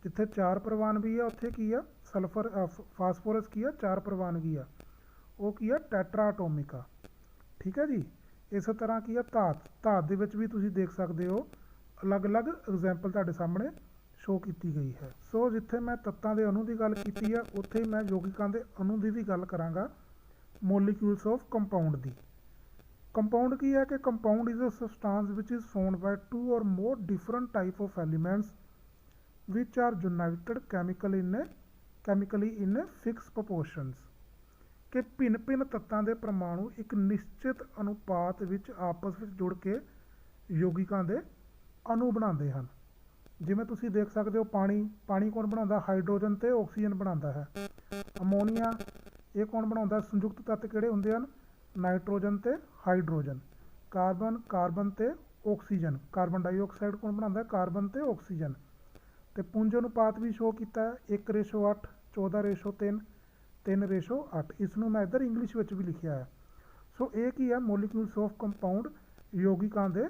ਜਿੱਥੇ 4 ਪ੍ਰਵਾਨਵੀ ਆ ਉੱਥੇ ਕੀ ਆ? ਸਲਫਰ, ਫਾਸਫੋਰਸ ਕੀ ਆ? 4 ਪ੍ਰਵਾਨਵੀ ਆ, ਉਹ ਕੀ ਆ? ਟੈਟਰਾਟੋਮਿਕ ਆ। ਠੀਕ ਹੈ ਜੀ। ਇਸੇ ਤਰ੍ਹਾਂ ਕੀ ਆ? ਧਾਤ ਦੇ ਵਿੱਚ ਵੀ ਤੁਸੀਂ ਦੇਖ ਸਕਦੇ ਹੋ ਅਲੱਗ-ਅਲੱਗ ਐਗਜ਼ਾਮਪਲ ਤੁਹਾਡੇ ਸਾਹਮਣੇ ਸ਼ੋ ਕੀਤੀ ਗਈ ਹੈ। ਸੋ ਜਿੱਥੇ ਮੈਂ ਤੱਤਾਂ ਦੇ ਅਣੂ ਦੀ ਗੱਲ ਕੀਤੀ ਆ, ਉੱਥੇ ਹੀ ਮੈਂ ਯੌਗਿਕਾਂ ਦੇ ਅਣੂ ਦੀ ਵੀ ਗੱਲ ਕਰਾਂਗਾ। ਮੋਲੀਕਿਊਲਸ ਆਫ ਕੰਪਾਊਂਡ ਦੀ। ਕੰਪਾਊਂਡ ਕੀ ਹੈ ਕਿ compound is a substance which is found by 2 or more different type of elements which are united chemically in a fixed proportions। ਕਿ ਭਿੰਨ ਭਿੰਨ ਤੱਤਾਂ ਦੇ ਪਰਮਾਣੂ ਇੱਕ ਨਿਸ਼ਚਿਤ ਅਨੁਪਾਤ ਵਿੱਚ ਆਪਸ ਵਿੱਚ ਜੁੜ ਕੇ ਯੌਗਿਕਾਂ ਦੇ ਅਣੂ ਬਣਾਉਂਦੇ ਹਨ। ਜਿਵੇਂ ਤੁਸੀਂ ਦੇਖ ਸਕਦੇ ਹੋ ਪਾਣੀ ਕੌਣ ਬਣਾਉਂਦਾ? ਹਾਈਡਰੋਜਨ ਤੇ ਆਕਸੀਜਨ ਬਣਾਉਂਦਾ ਹੈ। ਅਮੋਨੀਆ ਇਹ ਕੌਣ ਬਣਾਉਂਦਾ? ਸੰਯੁਕਤ ਤੱਤ ਕਿਹੜੇ ਹੁੰਦੇ ਹਨ? ਨਾਈਟ੍ਰੋਜਨ ਤੇ ਹਾਈਡਰੋਜਨ। ਕਾਰਬਨ ਤੇ ਆਕਸੀਜਨ। ਕਾਰਬਨ ਡਾਈਆਕਸਾਈਡ ਕੌਣ ਬਣਾਉਂਦਾ? ਕਾਰਬਨ ਤੇ ਆਕਸੀਜਨ। ਤੇ ਪੁੰਜ ਅਨੁਪਾਤ ਵੀ ਸ਼ੋ ਕੀਤਾ ਹੈ 1:8, 14:3, 3:8। ਇਸ ਨੂੰ ਮੈਂ ਇੱਧਰ ਇੰਗਲਿਸ਼ ਵਿੱਚ ਵੀ ਲਿਖਿਆ ਹੈ। ਸੋ ਇਹ ਕੀ ਹੈ? ਮੋਲੀਕਿਊਲਸ ਆਫ ਕੰਪਾਊਂਡ, ਯੌਗਿਕਾਂ ਦੇ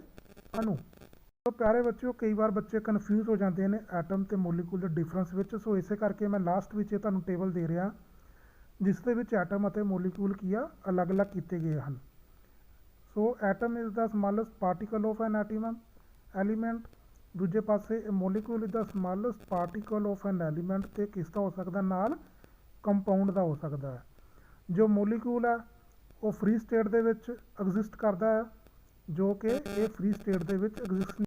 ਅਣੂ। ਸੋ ਪਿਆਰੇ ਬੱਚਿਓ, ਕਈ ਵਾਰ ਬੱਚੇ ਕਨਫਿਊਜ਼ ਹੋ ਜਾਂਦੇ ਨੇ ਐਟਮ ਤੇ ਮੋਲੀਕਿਊਲ ਦੇ ਡਿਫਰੈਂਸ ਵਿੱਚ। ਸੋ ਇਸੇ ਕਰਕੇ ਮੈਂ ਲਾਸਟ ਵਿੱਚ ਇਹ ਤੁਹਾਨੂੰ ਟੇਬਲ ਦੇ ਰਿਹਾ ਜਿਸ ਦੇ ਵਿੱਚ ਐਟਮ ਅਤੇ ਮੋਲੀਕਿਊਲ ਕੀ ਆ ਅਲੱਗ-ਅਲੱਗ ਕੀਤੇ ਗਏ ਹਨ। So atom is the smallest particle of an element. ਦੂਜੇ ਪਾਸੇ molecule is the smallest particle of an element. ਤੇ ਕਿਸ ਦਾ ਹੋ ਸਕਦਾ? ਨਾਲ ਕੰਪਾਊਂਡ ਦਾ ਹੋ ਸਕਦਾ ਹੈ। ਜੋ ਮੋਲੀਕਿਊਲ ਹੈ ਉਹ ਫ੍ਰੀ ਸਟੇਟ ਦੇ ਵਿੱਚ ਐਗਜ਼ਿਸਟ ਕਰਦਾ ਹੈ, ਜੋ ਕਿ ਇਹ ਫ੍ਰੀ ਸਟੇਟ ਦੇ ਵਿੱਚ ਐਗਜ਼ਿਸਟ